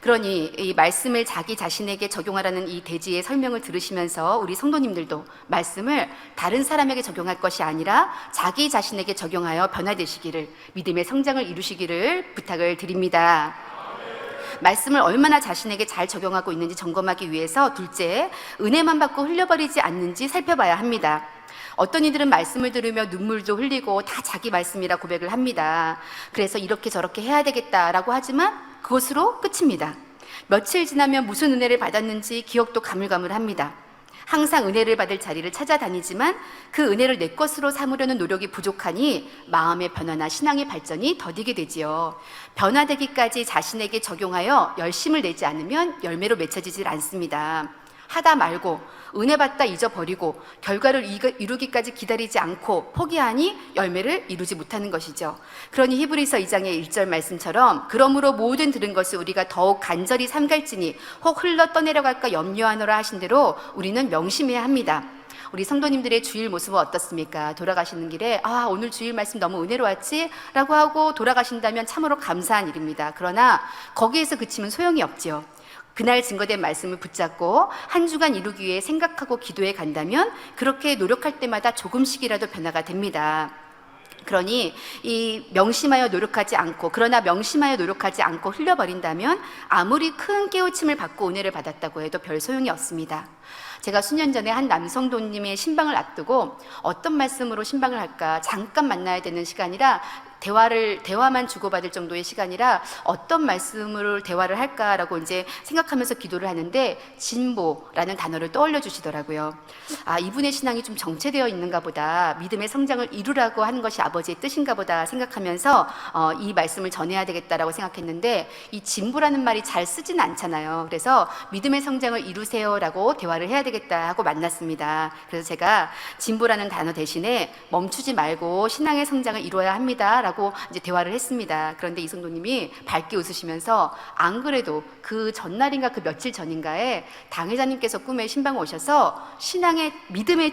그러니 이 말씀을 자기 자신에게 적용하라는 이 대지의 설명을 들으시면서 우리 성도님들도 말씀을 다른 사람에게 적용할 것이 아니라 자기 자신에게 적용하여 변화되시기를, 믿음의 성장을 이루시기를 부탁을 드립니다. 말씀을 얼마나 자신에게 잘 적용하고 있는지 점검하기 위해서 둘째, 은혜만 받고 흘려버리지 않는지 살펴봐야 합니다. 어떤 이들은 말씀을 들으며 눈물도 흘리고 다 자기 말씀이라 고백을 합니다. 그래서 이렇게 저렇게 해야 되겠다라고 하지만 그것으로 끝입니다. 며칠 지나면 무슨 은혜를 받았는지 기억도 가물가물합니다. 항상 은혜를 받을 자리를 찾아다니지만 그 은혜를 내 것으로 삼으려는 노력이 부족하니 마음의 변화나 신앙의 발전이 더디게 되지요. 변화되기까지 자신에게 적용하여 열심을 내지 않으면 열매로 맺혀지질 않습니다. 하다 말고 은혜 받다 잊어버리고 결과를 이루기까지 기다리지 않고 포기하니 열매를 이루지 못하는 것이죠. 그러니 히브리서 2장의 1절 말씀처럼 그러므로 모든 들은 것을 우리가 더욱 간절히 삼갈지니 혹 흘러 떠내려갈까 염려하노라 하신 대로 우리는 명심해야 합니다. 우리 성도님들의 주일 모습은 어떻습니까? 돌아가시는 길에 오늘 주일 말씀 너무 은혜로웠지? 라고 하고 돌아가신다면 참으로 감사한 일입니다. 그러나 거기에서 그치면 소용이 없지요. 그날 증거된 말씀을 붙잡고 한 주간 이루기 위해 생각하고 기도해 간다면 그렇게 노력할 때마다 조금씩이라도 변화가 됩니다. 그러니 명심하여 노력하지 않고 흘려버린다면 아무리 큰 깨우침을 받고 은혜를 받았다고 해도 별 소용이 없습니다. 제가 수년 전에 한 남성도님의 신방을 앞두고 어떤 말씀으로 신방을 할까 잠깐 만나야 되는 시간이라 대화만 주고받을 정도의 시간이라 어떤 말씀으로 대화를 할까라고 이제 생각하면서 기도를 하는데 진보라는 단어를 떠올려 주시더라고요. 이분의 신앙이 좀 정체되어 있는가 보다, 믿음의 성장을 이루라고 하는 것이 아버지의 뜻인가 보다 생각하면서 이 말씀을 전해야 되겠다라고 생각했는데 이 진보라는 말이 잘 쓰지는 않잖아요. 그래서 믿음의 성장을 이루세요라고 대화를 해야 되겠다 하고 만났습니다. 그래서 제가 진보라는 단어 대신에 멈추지 말고 신앙의 성장을 이루어야 합니다 라고 이제 대화를 했습니다. 그런데 이성도님이 밝게 웃으시면서 안 그래도 그 전날인가 그 며칠 전인가에 당회자님께서 꿈에 신방에 오셔서 믿음의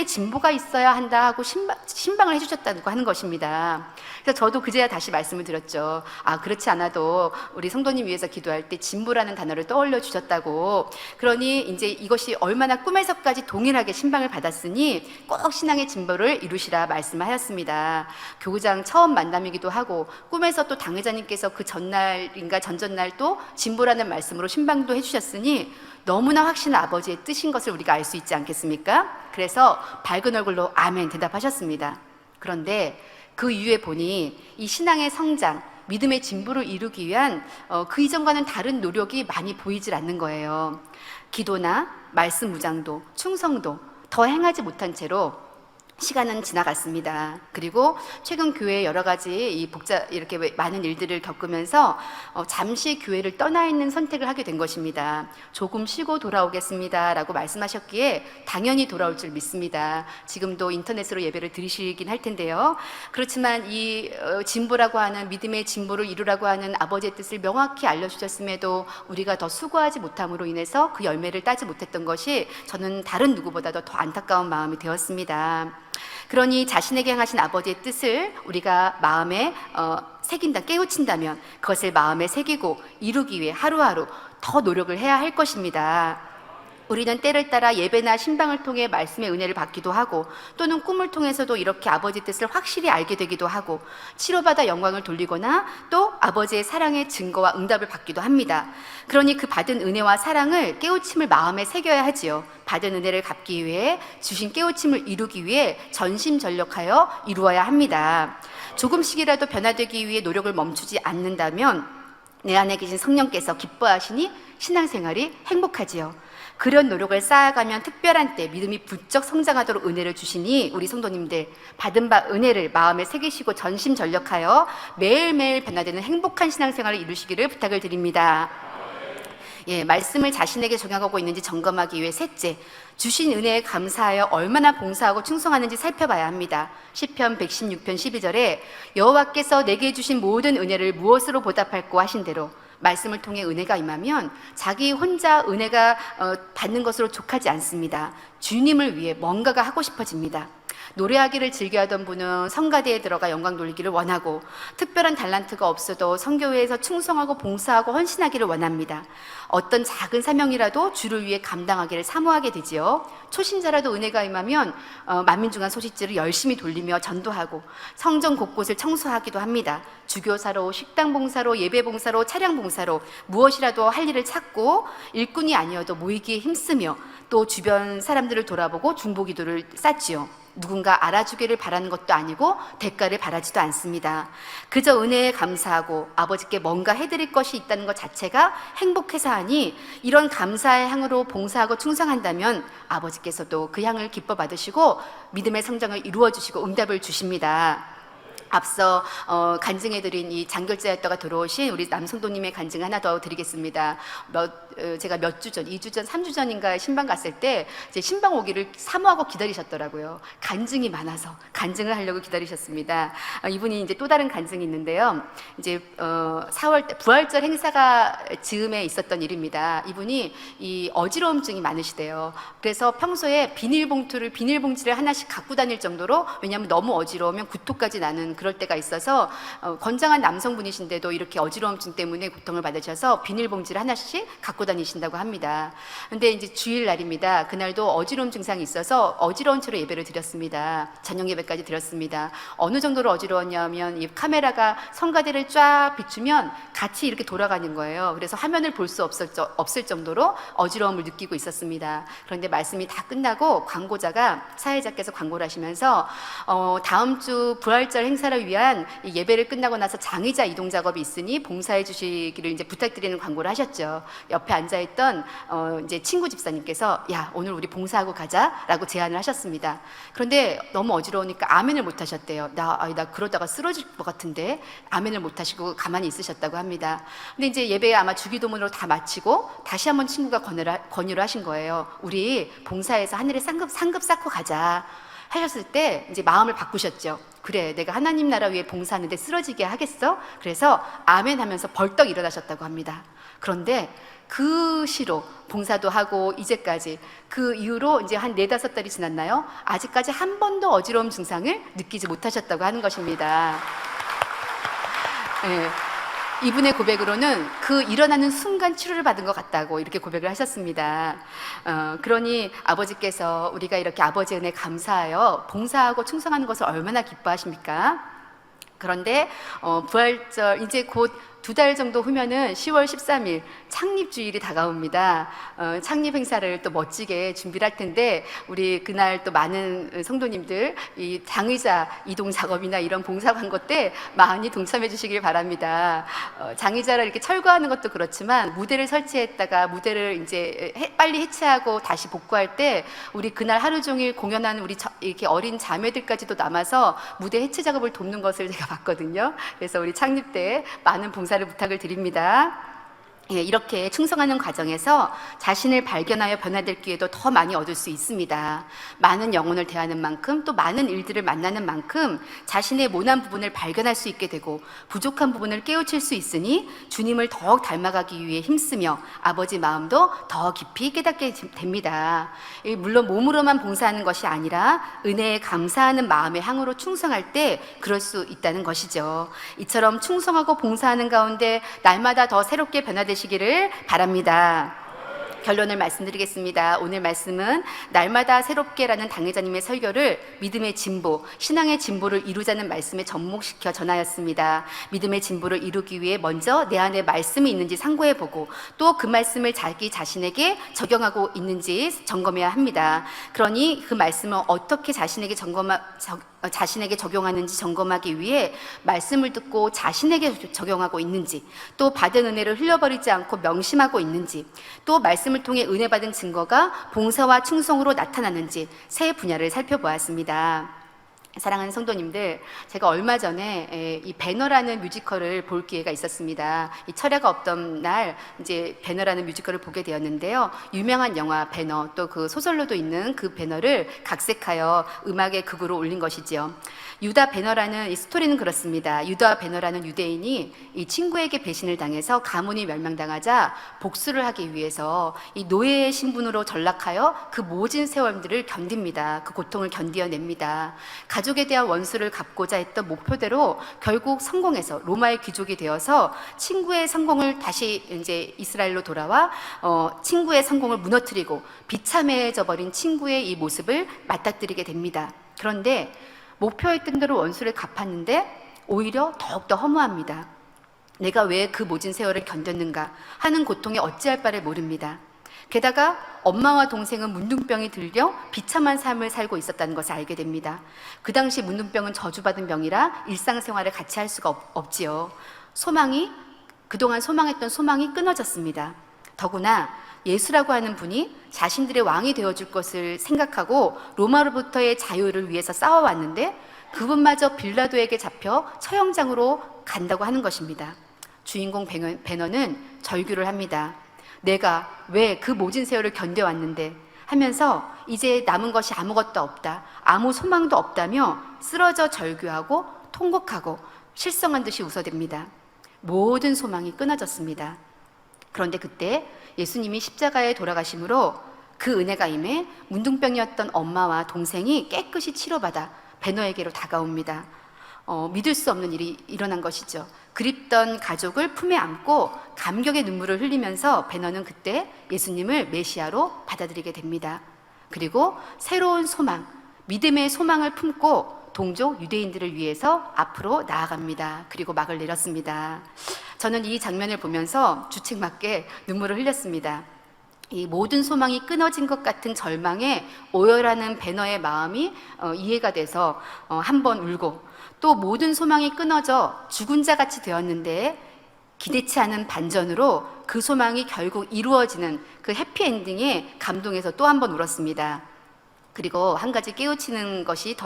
진보가 있어야 한다 하고 신방을 해주셨다고 하는 것입니다. 그래서 저도 그제야 다시 말씀을 드렸죠. 그렇지 않아도 우리 성도님 위해서 기도할 때 진보라는 단어를 떠올려 주셨다고. 그러니 이제 이것이 얼마나 꿈에서까지 동일하게 신방을 받았으니 꼭 신앙의 진보를 이루시라 말씀하였습니다. 교구장 처음 만남이기도 하고 꿈에서 또 당회자님께서 그 전날인가 전전날 또 진보라는 말씀으로 신방도 해주셨으니 너무나 확신한 아버지의 뜻인 것을 우리가 알 수 있지 않겠습니까? 그래서 밝은 얼굴로 아멘 대답하셨습니다. 그런데 그 이후에 보니 이 신앙의 성장, 믿음의 진보를 이루기 위한 그 이전과는 다른 노력이 많이 보이질 않는 거예요. 기도나 말씀 무장도, 충성도 더 행하지 못한 채로 시간은 지나갔습니다. 그리고 최근 교회에 여러 가지 이렇게 많은 일들을 겪으면서 잠시 교회를 떠나 있는 선택을 하게 된 것입니다. 조금 쉬고 돌아오겠습니다 라고 말씀하셨기에 당연히 돌아올 줄 믿습니다. 지금도 인터넷으로 예배를 드리시긴 할 텐데요. 그렇지만 이 진보라고 하는, 믿음의 진보를 이루라고 하는 아버지의 뜻을 명확히 알려주셨음에도 우리가 더 수고하지 못함으로 인해서 그 열매를 따지 못했던 것이 저는 다른 누구보다도 더 안타까운 마음이 되었습니다. 그러니 자신에게 향하신 아버지의 뜻을 우리가 마음에 깨우친다면 그것을 마음에 새기고 이루기 위해 하루하루 더 노력을 해야 할 것입니다. 우리는 때를 따라 예배나 신방을 통해 말씀의 은혜를 받기도 하고, 또는 꿈을 통해서도 이렇게 아버지 뜻을 확실히 알게 되기도 하고, 치료받아 영광을 돌리거나 또 아버지의 사랑의 증거와 응답을 받기도 합니다. 그러니 그 받은 은혜와 사랑을, 깨우침을 마음에 새겨야 하지요. 받은 은혜를 갚기 위해, 주신 깨우침을 이루기 위해 전심전력하여 이루어야 합니다. 조금씩이라도 변화되기 위해 노력을 멈추지 않는다면 내 안에 계신 성령께서 기뻐하시니 신앙생활이 행복하지요. 그런 노력을 쌓아가면 특별한 때 믿음이 부쩍 성장하도록 은혜를 주시니, 우리 성도님들 받은 바 은혜를 마음에 새기시고 전심전력하여 매일매일 변화되는 행복한 신앙생활을 이루시기를 부탁을 드립니다. 말씀을 자신에게 적용하고 있는지 점검하기 위해 셋째, 주신 은혜에 감사하여 얼마나 봉사하고 충성하는지 살펴봐야 합니다. 시편 116편 12절에 여호와께서 내게 주신 모든 은혜를 무엇으로 보답할꼬 하신 대로, 말씀을 통해 은혜가 임하면 자기 혼자 은혜가 받는 것으로 족하지 않습니다. 주님을 위해 뭔가가 하고 싶어집니다. 노래하기를 즐겨하던 분은 성가대에 들어가 영광 돌리기를 원하고, 특별한 달란트가 없어도 성교회에서 충성하고 봉사하고 헌신하기를 원합니다. 어떤 작은 사명이라도 주를 위해 감당하기를 사모하게 되지요. 초신자라도 은혜가 임하면 만민중한 소식지를 열심히 돌리며 전도하고 성전 곳곳을 청소하기도 합니다. 주교사로, 식당 봉사로, 예배 봉사로, 차량 봉사로 무엇이라도 할 일을 찾고, 일꾼이 아니어도 모이기에 힘쓰며 또 주변 사람들을 돌아보고 중보기도를 쌓지요. 누군가 알아주기를 바라는 것도 아니고 대가를 바라지도 않습니다. 그저 은혜에 감사하고 아버지께 뭔가 해드릴 것이 있다는 것 자체가 행복해서 하니, 이런 감사의 향으로 봉사하고 충성한다면 아버지께서도 그 향을 기뻐 받으시고 믿음의 성장을 이루어 주시고 응답을 주십니다. 앞서 간증해드린 이 장결제였다가 들어오신 우리 남성도님의 간증 하나 더 드리겠습니다. 제가 몇 주 전, 2주 전, 3주 전인가에 신방 갔을 때 제 신방 오기를 사모하고 기다리셨더라고요. 간증이 많아서 간증을 하려고 기다리셨습니다. 이분이 이제 또 다른 간증이 있는데요. 이제 4월 때 부활절 행사가 즈음에 있었던 일입니다. 이분이 이 어지러움증이 많으시대요. 그래서 평소에 비닐봉지를 하나씩 갖고 다닐 정도로, 왜냐하면 너무 어지러우면 구토까지 나는 그럴 때가 있어서 건장한 남성분이신데도 이렇게 어지러움증 때문에 고통을 받으셔서 비닐봉지를 하나씩 갖고 다니신다고 합니다. 근데 이제 주일 날입니다. 그날도 어지러움 증상이 있어서 어지러운 채로 예배를 드렸습니다. 저녁 예배까지 드렸습니다. 어느 정도로 어지러웠냐면 이 카메라가 성가대를 쫙 비추면 같이 이렇게 돌아가는 거예요. 그래서 화면을 볼 수 없을 정도로 어지러움을 느끼고 있었습니다. 그런데 말씀이 다 끝나고 광고자가, 사회자께서 광고를 하시면서 다음 주 부활절 행사를 위한 이 예배를 끝나고 나서 장의자 이동 작업이 있으니 봉사해 주시기를 이제 부탁드리는 광고를 하셨죠. 옆에 앉아있던 이제 친구 집사님께서 야, 오늘 우리 봉사하고 가자라고 제안을 하셨습니다. 그런데 너무 어지러우니까 아멘을 못 하셨대요. 나 그러다가 쓰러질 것 같은데, 아멘을 못 하시고 가만히 있으셨다고 합니다. 근데 이제 예배 아마 주기도문으로 다 마치고 다시 한번 친구가 권유를 하신 거예요. 우리 봉사해서 하늘에 상급 쌓고 가자 하셨을 때 이제 마음을 바꾸셨죠. 그래, 내가 하나님 나라 위해 봉사하는데 쓰러지게 하겠어? 그래서 아멘 하면서 벌떡 일어나셨다고 합니다. 그런데 그 시로 봉사도 하고 이제까지, 그 이후로 이제 한 4-5달이 지났나요? 아직까지 한 번도 어지러움 증상을 느끼지 못하셨다고 하는 것입니다. 네. 이분의 고백으로는 그 일어나는 순간 치료를 받은 것 같다고 이렇게 고백을 하셨습니다. 그러니 아버지께서 우리가 이렇게 아버지의 은혜에 감사하여 봉사하고 충성하는 것을 얼마나 기뻐하십니까? 그런데 부활절 이제 곧 2달 정도 후면은 10월 13일 창립주일이 다가옵니다. 창립 행사를 또 멋지게 준비를 할 텐데, 우리 그날 또 많은 성도님들 이 장의자 이동 작업이나 이런 봉사 광고 때 많이 동참해 주시길 바랍니다. 장의자를 이렇게 철거하는 것도 그렇지만 무대를 설치했다가 무대를 이제 빨리 해체하고 다시 복구할 때 우리 그날 하루 종일 공연하는 우리 이렇게 어린 자매들까지도 남아서 무대 해체 작업을 돕는 것을 제가 봤거든요. 그래서 우리 창립 때 많은 봉사를 부탁을 드립니다. 이렇게 충성하는 과정에서 자신을 발견하여 변화될 기회도 더 많이 얻을 수 있습니다. 많은 영혼을 대하는 만큼, 또 많은 일들을 만나는 만큼 자신의 모난 부분을 발견할 수 있게 되고 부족한 부분을 깨우칠 수 있으니 주님을 더욱 닮아가기 위해 힘쓰며 아버지 마음도 더 깊이 깨닫게 됩니다. 물론 몸으로만 봉사하는 것이 아니라 은혜에 감사하는 마음의 향으로 충성할 때 그럴 수 있다는 것이죠. 이처럼 충성하고 봉사하는 가운데 날마다 더 새롭게 변화되시기를 바랍니다. 결론을 말씀드리겠습니다. 오늘 말씀은 날마다 새롭게라는 당회자님의 설교를 믿음의 진보, 신앙의 진보를 이루자는 말씀에 접목시켜 전하였습니다. 믿음의 진보를 이루기 위해 먼저 내 안에 말씀이 있는지 상고해보고 또 그 말씀을 자기 자신에게 적용하고 있는지 점검해야 합니다. 그러니 그 말씀을 어떻게 자신에게 적용하는지 점검하기 위해 말씀을 듣고 자신에게 적용하고 있는지, 또 받은 은혜를 흘려버리지 않고 명심하고 있는지, 또 말씀을 통해 은혜 받은 증거가 봉사와 충성으로 나타나는지 세 분야를 살펴보았습니다. 사랑하는 성도님들, 제가 얼마 전에 이 배너라는 뮤지컬을 볼 기회가 있었습니다. 이 철야가 없던 날 이제 배너라는 뮤지컬을 보게 되었는데요. 유명한 영화 배너, 또 그 소설로도 있는 그 배너를 각색하여 음악의 극으로 올린 것이지요. 유다 배너라는 이 스토리는 그렇습니다. 유다 배너라는 유대인이 이 친구에게 배신을 당해서 가문이 멸망당하자 복수를 하기 위해서 이 노예의 신분으로 전락하여 그 모진 세월들을 견딥니다. 그 고통을 견디어냅니다. 가족에 대한 원수를 갚고자 했던 목표대로 결국 성공해서 로마의 귀족이 되어서 친구의 성공을 다시 이제 이스라엘로 돌아와 친구의 성공을 무너뜨리고 비참해져 버린 친구의 이 모습을 맞닥뜨리게 됩니다. 그런데 목표했던 대로 원수를 갚았는데 오히려 더욱더 허무합니다. 내가 왜 그 모진 세월을 견뎠는가 하는 고통에 어찌할 바를 모릅니다. 게다가 엄마와 동생은 문둥병이 들려 비참한 삶을 살고 있었다는 것을 알게 됩니다. 그 당시 문둥병은 저주받은 병이라 일상생활을 같이 할 수가 없지요. 그동안 소망했던 소망이 끊어졌습니다. 더구나 예수라고 하는 분이 자신들의 왕이 되어줄 것을 생각하고 로마로부터의 자유를 위해서 싸워왔는데 그분마저 빌라도에게 잡혀 처형장으로 간다고 하는 것입니다. 주인공 배너는 절규를 합니다. 내가 왜 그 모진 세월을 견뎌왔는데 하면서 이제 남은 것이 아무것도 없다, 아무 소망도 없다며 쓰러져 절규하고 통곡하고 실성한 듯이 웃어댑니다. 모든 소망이 끊어졌습니다. 그런데 그때 예수님이 십자가에 돌아가심으로 그 은혜가 임해 문둥병이었던 엄마와 동생이 깨끗이 치료받아 배너에게로 다가옵니다. 믿을 수 없는 일이 일어난 것이죠. 그립던 가족을 품에 안고 감격의 눈물을 흘리면서 배너는 그때 예수님을 메시아로 받아들이게 됩니다. 그리고 새로운 소망, 믿음의 소망을 품고 동족 유대인들을 위해서 앞으로 나아갑니다. 그리고 막을 내렸습니다. 저는 이 장면을 보면서 주책맞게 눈물을 흘렸습니다. 이 모든 소망이 끊어진 것 같은 절망에 오열하는 배너의 마음이 이해가 돼서 한 번 울고, 또 모든 소망이 끊어져 죽은 자 같이 되었는데 기대치 않은 반전으로 그 소망이 결국 이루어지는 그 해피엔딩에 감동해서 또 한 번 울었습니다. 그리고 한 가지 깨우치는 것이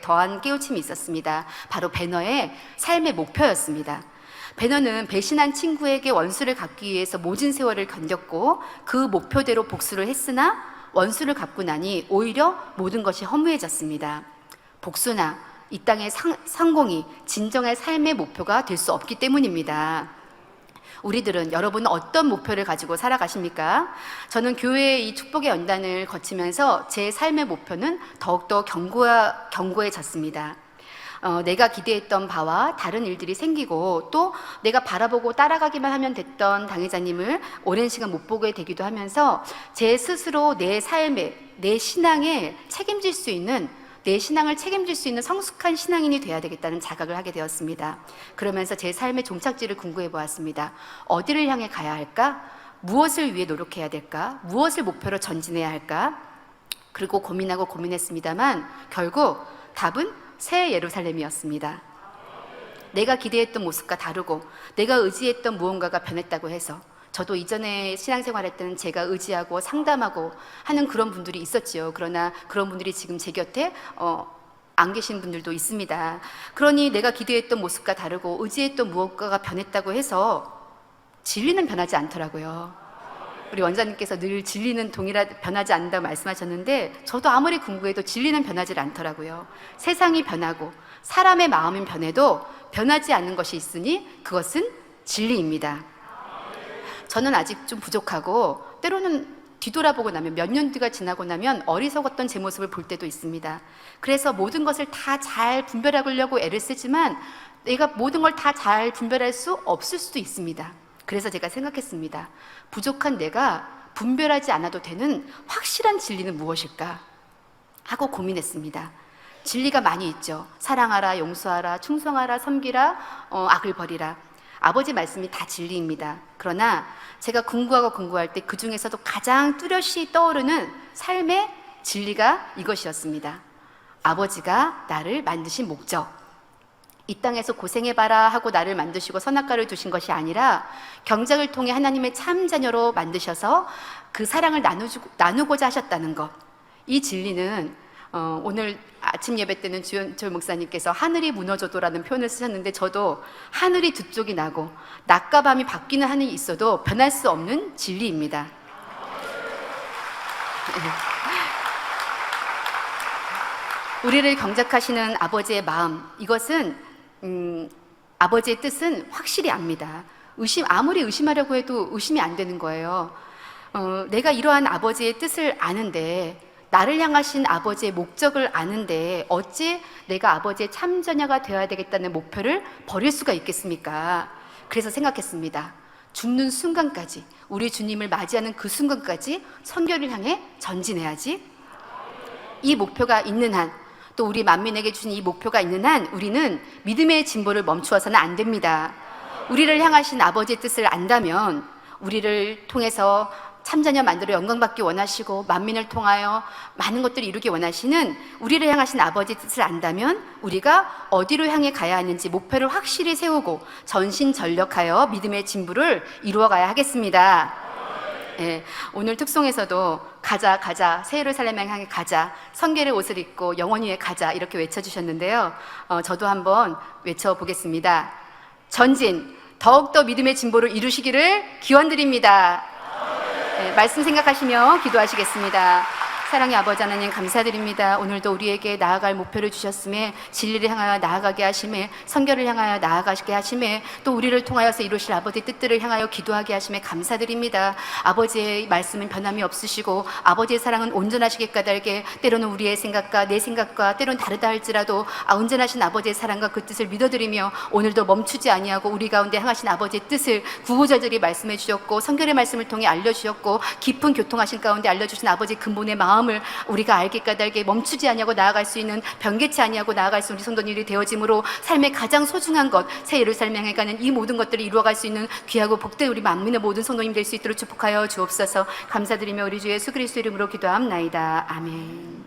더한 깨우침이 있었습니다. 바로 배너의 삶의 목표였습니다. 배너는 배신한 친구에게 원수를 갚기 위해서 모진 세월을 견뎠고 그 목표대로 복수를 했으나 원수를 갚고 나니 오히려 모든 것이 허무해졌습니다. 복수나 이 땅의 성공이 진정한 삶의 목표가 될 수 없기 때문입니다. 우리들은, 여러분은 어떤 목표를 가지고 살아가십니까? 저는 교회의 이 축복의 연단을 거치면서 제 삶의 목표는 더욱더 견고해졌습니다. 내가 기대했던 바와 다른 일들이 생기고, 또 내가 바라보고 따라가기만 하면 됐던 당회자님을 오랜 시간 못 보게 되기도 하면서 제 스스로 내 삶에, 내 신앙을 책임질 수 있는 성숙한 신앙인이 되어야 되겠다는 자각을 하게 되었습니다. 그러면서 제 삶의 종착지를 궁금해 보았습니다. 어디를 향해 가야 할까? 무엇을 위해 노력해야 될까? 무엇을 목표로 전진해야 할까? 그리고 고민했습니다만 결국 답은 새 예루살렘이었습니다. 내가 기대했던 모습과 다르고 내가 의지했던 무언가가 변했다고 해서, 저도 이전에 신앙생활할 때는 제가 의지하고 상담하고 하는 그런 분들이 있었지요. 그러나 그런 분들이 지금 제 곁에 안 계신 분들도 있습니다. 그러니 내가 기대했던 모습과 다르고 의지했던 무언가가 변했다고 해서 진리는 변하지 않더라고요. 우리 원장님께서 늘 진리는 변하지 않는다고 말씀하셨는데, 저도 아무리 궁금해도 진리는 변하지 않더라고요. 세상이 변하고 사람의 마음은 변해도 변하지 않는 것이 있으니 그것은 진리입니다. 저는 아직 좀 부족하고, 때로는 뒤돌아보고 나면, 몇 년 뒤가 지나고 나면 어리석었던 제 모습을 볼 때도 있습니다. 그래서 모든 것을 다 잘 분별하려고 애를 쓰지만 내가 모든 걸 다 잘 분별할 수 없을 수도 있습니다. 그래서 제가 생각했습니다. 부족한 내가 분별하지 않아도 되는 확실한 진리는 무엇일까 하고 고민했습니다. 진리가 많이 있죠. 사랑하라, 용서하라, 충성하라, 섬기라, 악을 버리라. 아버지 말씀이 다 진리입니다. 그러나 제가 공부할 때 그 중에서도 가장 뚜렷이 떠오르는 삶의 진리가 이것이었습니다. 아버지가 나를 만드신 목적, 이 땅에서 고생해봐라 하고 나를 만드시고 선악과를 두신 것이 아니라 경작을 통해 하나님의 참 자녀로 만드셔서 그 사랑을 나누고자 하셨다는 것. 이 진리는 오늘 아침 예배 때는 주연철 목사님께서 하늘이 무너져도라는 표현을 쓰셨는데, 저도 하늘이 두 쪽이 나고 낮과 밤이 바뀌는 하늘이 있어도 변할 수 없는 진리입니다. 우리를 경작하시는 아버지의 마음, 이것은 아버지의 뜻은 확실히 압니다. 아무리 의심하려고 해도 의심이 안 되는 거예요. 내가 이러한 아버지의 뜻을 아는데, 나를 향하신 아버지의 목적을 아는데 어찌 내가 아버지의 참자녀가 되어야 되겠다는 목표를 버릴 수가 있겠습니까? 그래서 생각했습니다. 죽는 순간까지, 우리 주님을 맞이하는 그 순간까지 선교를 향해 전진해야지. 이 목표가 있는 한, 또 우리 만민에게 주신 이 목표가 있는 한, 우리는 믿음의 진보를 멈추어서는 안 됩니다. 우리를 향하신 아버지의 뜻을 안다면, 우리를 통해서 참자녀 만들어 영광받기 원하시고 만민을 통하여 많은 것들을 이루기 원하시는 우리를 향하신 아버지의 뜻을 안다면, 우리가 어디로 향해 가야 하는지 목표를 확실히 세우고 전신전력하여 믿음의 진보를 이루어가야 하겠습니다. 예, 오늘 특송에서도 가자 새 예루살렘 향해 가자, 성결의 옷을 입고 영원 위에 가자, 이렇게 외쳐주셨는데요. 저도 한번 외쳐보겠습니다. 전진, 더욱더 믿음의 진보를 이루시기를 기원드립니다. 네, 말씀 생각하시며 기도하시겠습니다. 사랑의 아버지 하나님, 감사드립니다. 오늘도 우리에게 나아갈 목표를 주셨음에, 진리를 향하여 나아가게 하심에, 선결을 향하여 나아가게 하심에, 또 우리를 통하여서 이루실 아버지의 뜻들을 향하여 기도하게 하심에 감사드립니다. 아버지의 말씀은 변함이 없으시고 아버지의 사랑은 온전하시게 까닭에, 때로는 우리의 생각과 내 생각과 때로는 다르다 할지라도 온전하신 아버지의 사랑과 그 뜻을 믿어드리며, 오늘도 멈추지 아니하고 우리 가운데 향하신 아버지의 뜻을 구구절절히 말씀해 주셨고, 선결의 말씀을 통해 알려주셨고, 깊은 교통하신 가운데 알려주신 아버지의 근본의 마음을 우리가 알게 까닭에 멈추지 아니하고 나아갈 수 있는, 변개치 아니하고 나아갈 수 있는 우리 성도님들이 되어짐으로, 삶의 가장 소중한 것, 새 예루살렘 향해 가는 이 모든 것들을 이루어갈 수 있는 귀하고 복된 우리 만민의 모든 성도님 될 수 있도록 축복하여 주옵소서. 감사드리며 우리 주 예수 그리스도 이름으로 기도합나이다. 아멘.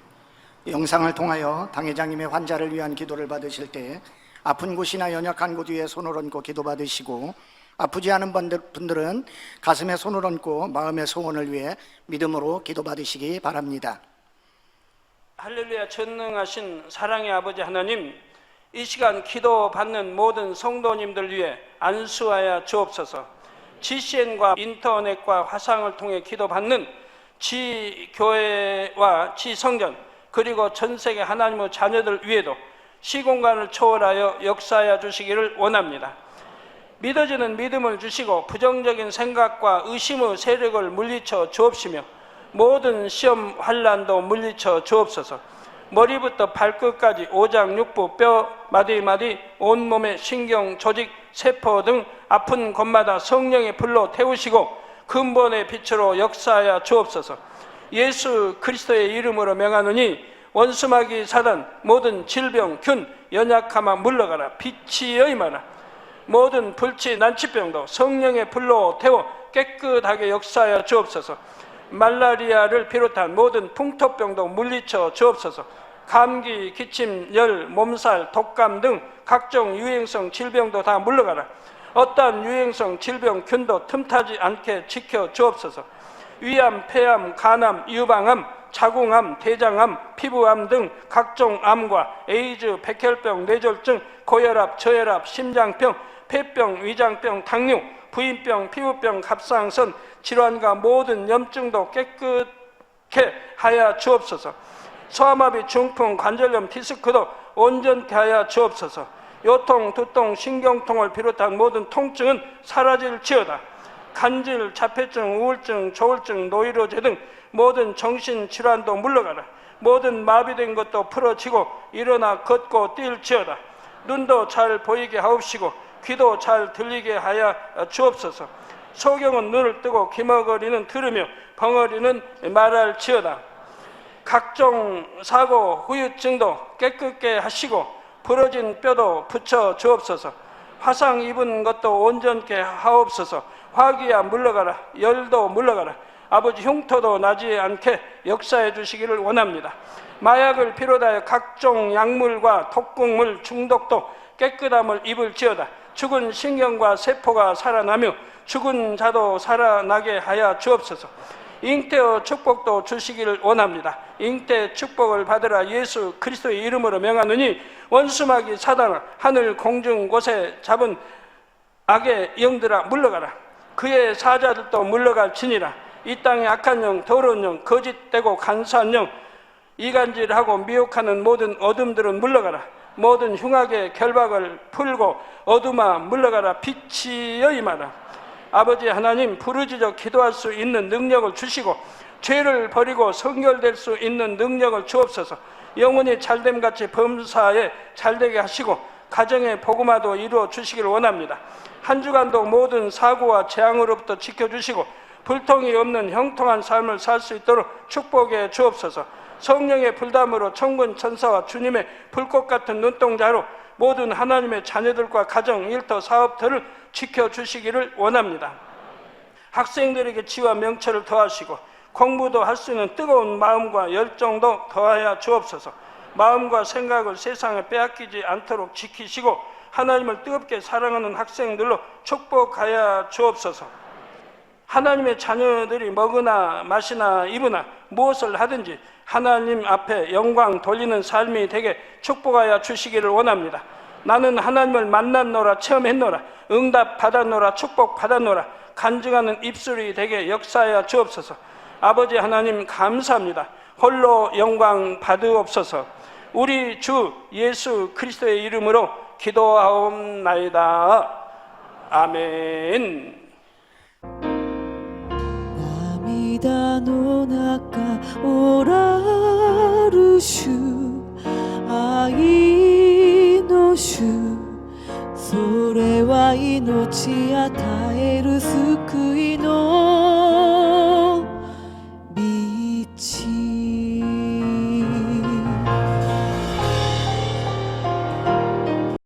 영상을 통하여 당회장님의 환자를 위한 기도를 받으실 때 아픈 곳이나 연약한 곳 위에 손을 얹고 기도 받으시고, 아프지 않은 분들은 가슴에 손을 얹고 마음의 소원을 위해 믿음으로 기도 받으시기 바랍니다. 할렐루야. 전능하신 사랑의 아버지 하나님, 이 시간 기도 받는 모든 성도님들 위해 안수하여 주옵소서. GCN과 인터넷과 화상을 통해 기도 받는 지교회와 지성전, 그리고 전 세계 하나님의 자녀들 위에도 시공간을 초월하여 역사하여 주시기를 원합니다. 믿어지는 믿음을 주시고 부정적인 생각과 의심의 세력을 물리쳐 주옵시며, 모든 시험 환난도 물리쳐 주옵소서. 머리부터 발끝까지 오장육부 뼈 마디마디 온몸의 신경 조직 세포 등 아픈 곳마다 성령의 불로 태우시고 근본의 빛으로 역사하여 주옵소서. 예수 그리스도의 이름으로 명하노니 원수마귀 사단, 모든 질병 균 연약함아 물러가라. 빛이 여임하라. 모든 불치 난치병도 성령의 불로 태워 깨끗하게 역사하여 주옵소서. 말라리아를 비롯한 모든 풍토병도 물리쳐 주옵소서. 감기, 기침, 열, 몸살, 독감 등 각종 유행성 질병도 다 물러가라. 어떠한 유행성 질병 균도 틈타지 않게 지켜 주옵소서. 위암, 폐암, 간암, 유방암, 자궁암, 대장암, 피부암 등 각종 암과 에이즈, 백혈병, 뇌졸중, 고혈압, 저혈압, 심장병, 폐병, 위장병, 당뇨, 부인병, 피부병, 갑상선 질환과 모든 염증도 깨끗게 하여 주옵소서. 소아마비, 중풍, 관절염, 디스크도 온전케 하여 주옵소서. 요통, 두통, 신경통을 비롯한 모든 통증은 사라질지어다. 간질, 자폐증, 우울증, 조울증, 노이로제 등 모든 정신질환도 물러가라. 모든 마비된 것도 풀어지고 일어나 걷고 뛸지어다. 눈도 잘 보이게 하옵시고 귀도 잘 들리게 하여 주옵소서. 소경은 눈을 뜨고 기머거리는 들으며 벙어리는 말할지어다. 각종 사고 후유증도 깨끗게 하시고 부러진 뼈도 붙여 주옵소서. 화상 입은 것도 온전케 하옵소서. 화기야 물러가라. 열도 물러가라. 아버지 흉터도 나지 않게 역사해 주시기를 원합니다. 마약을 비롯하여 각종 약물과 독극물 중독도 깨끗함을 입을지어다. 죽은 신경과 세포가 살아나며 죽은 자도 살아나게 하여 주옵소서. 잉태의 축복도 주시기를 원합니다. 잉태 축복을 받으라. 예수 그리스도의 이름으로 명하느니 원수마귀 사단아 하늘 공중 곳에 잡은 악의 영들아 물러가라. 그의 사자들도 물러갈지니라. 이 땅의 악한 영, 더러운 영, 거짓되고 간사한 영, 이간질하고 미혹하는 모든 어둠들은 물러가라. 모든 흉악의 결박을 풀고 어둠아 물러가라. 빛이여 임하라. 아버지 하나님, 부르짖어 기도할 수 있는 능력을 주시고 죄를 버리고 성결될 수 있는 능력을 주옵소서. 영혼이 잘됨같이 범사에 잘되게 하시고 가정의 복음화도 이루어 주시기를 원합니다. 한 주간도 모든 사고와 재앙으로부터 지켜주시고 불통이 없는 형통한 삶을 살 수 있도록 축복해 주옵소서. 성령의 불담으로 천군 천사와 주님의 불꽃 같은 눈동자로 모든 하나님의 자녀들과 가정, 일터, 사업터를 지켜주시기를 원합니다. 학생들에게 지와 명철을 더하시고 공부도 할 수 있는 뜨거운 마음과 열정도 더하여 주옵소서. 마음과 생각을 세상에 빼앗기지 않도록 지키시고 하나님을 뜨겁게 사랑하는 학생들로 축복하여 주옵소서. 하나님의 자녀들이 먹으나 마시나 입으나 무엇을 하든지 하나님 앞에 영광 돌리는 삶이 되게 축복하여 주시기를 원합니다. 나는 하나님을 만났노라, 체험했노라, 응답 받았노라, 축복 받았노라, 간증하는 입술이 되게 역사하여 주옵소서. 아버지 하나님 감사합니다. 홀로 영광 받으옵소서. 우리 주 예수 그리스도의 이름으로 기도하옵나이다. 아멘. 涙の中おらる主愛の主それは命与える救いの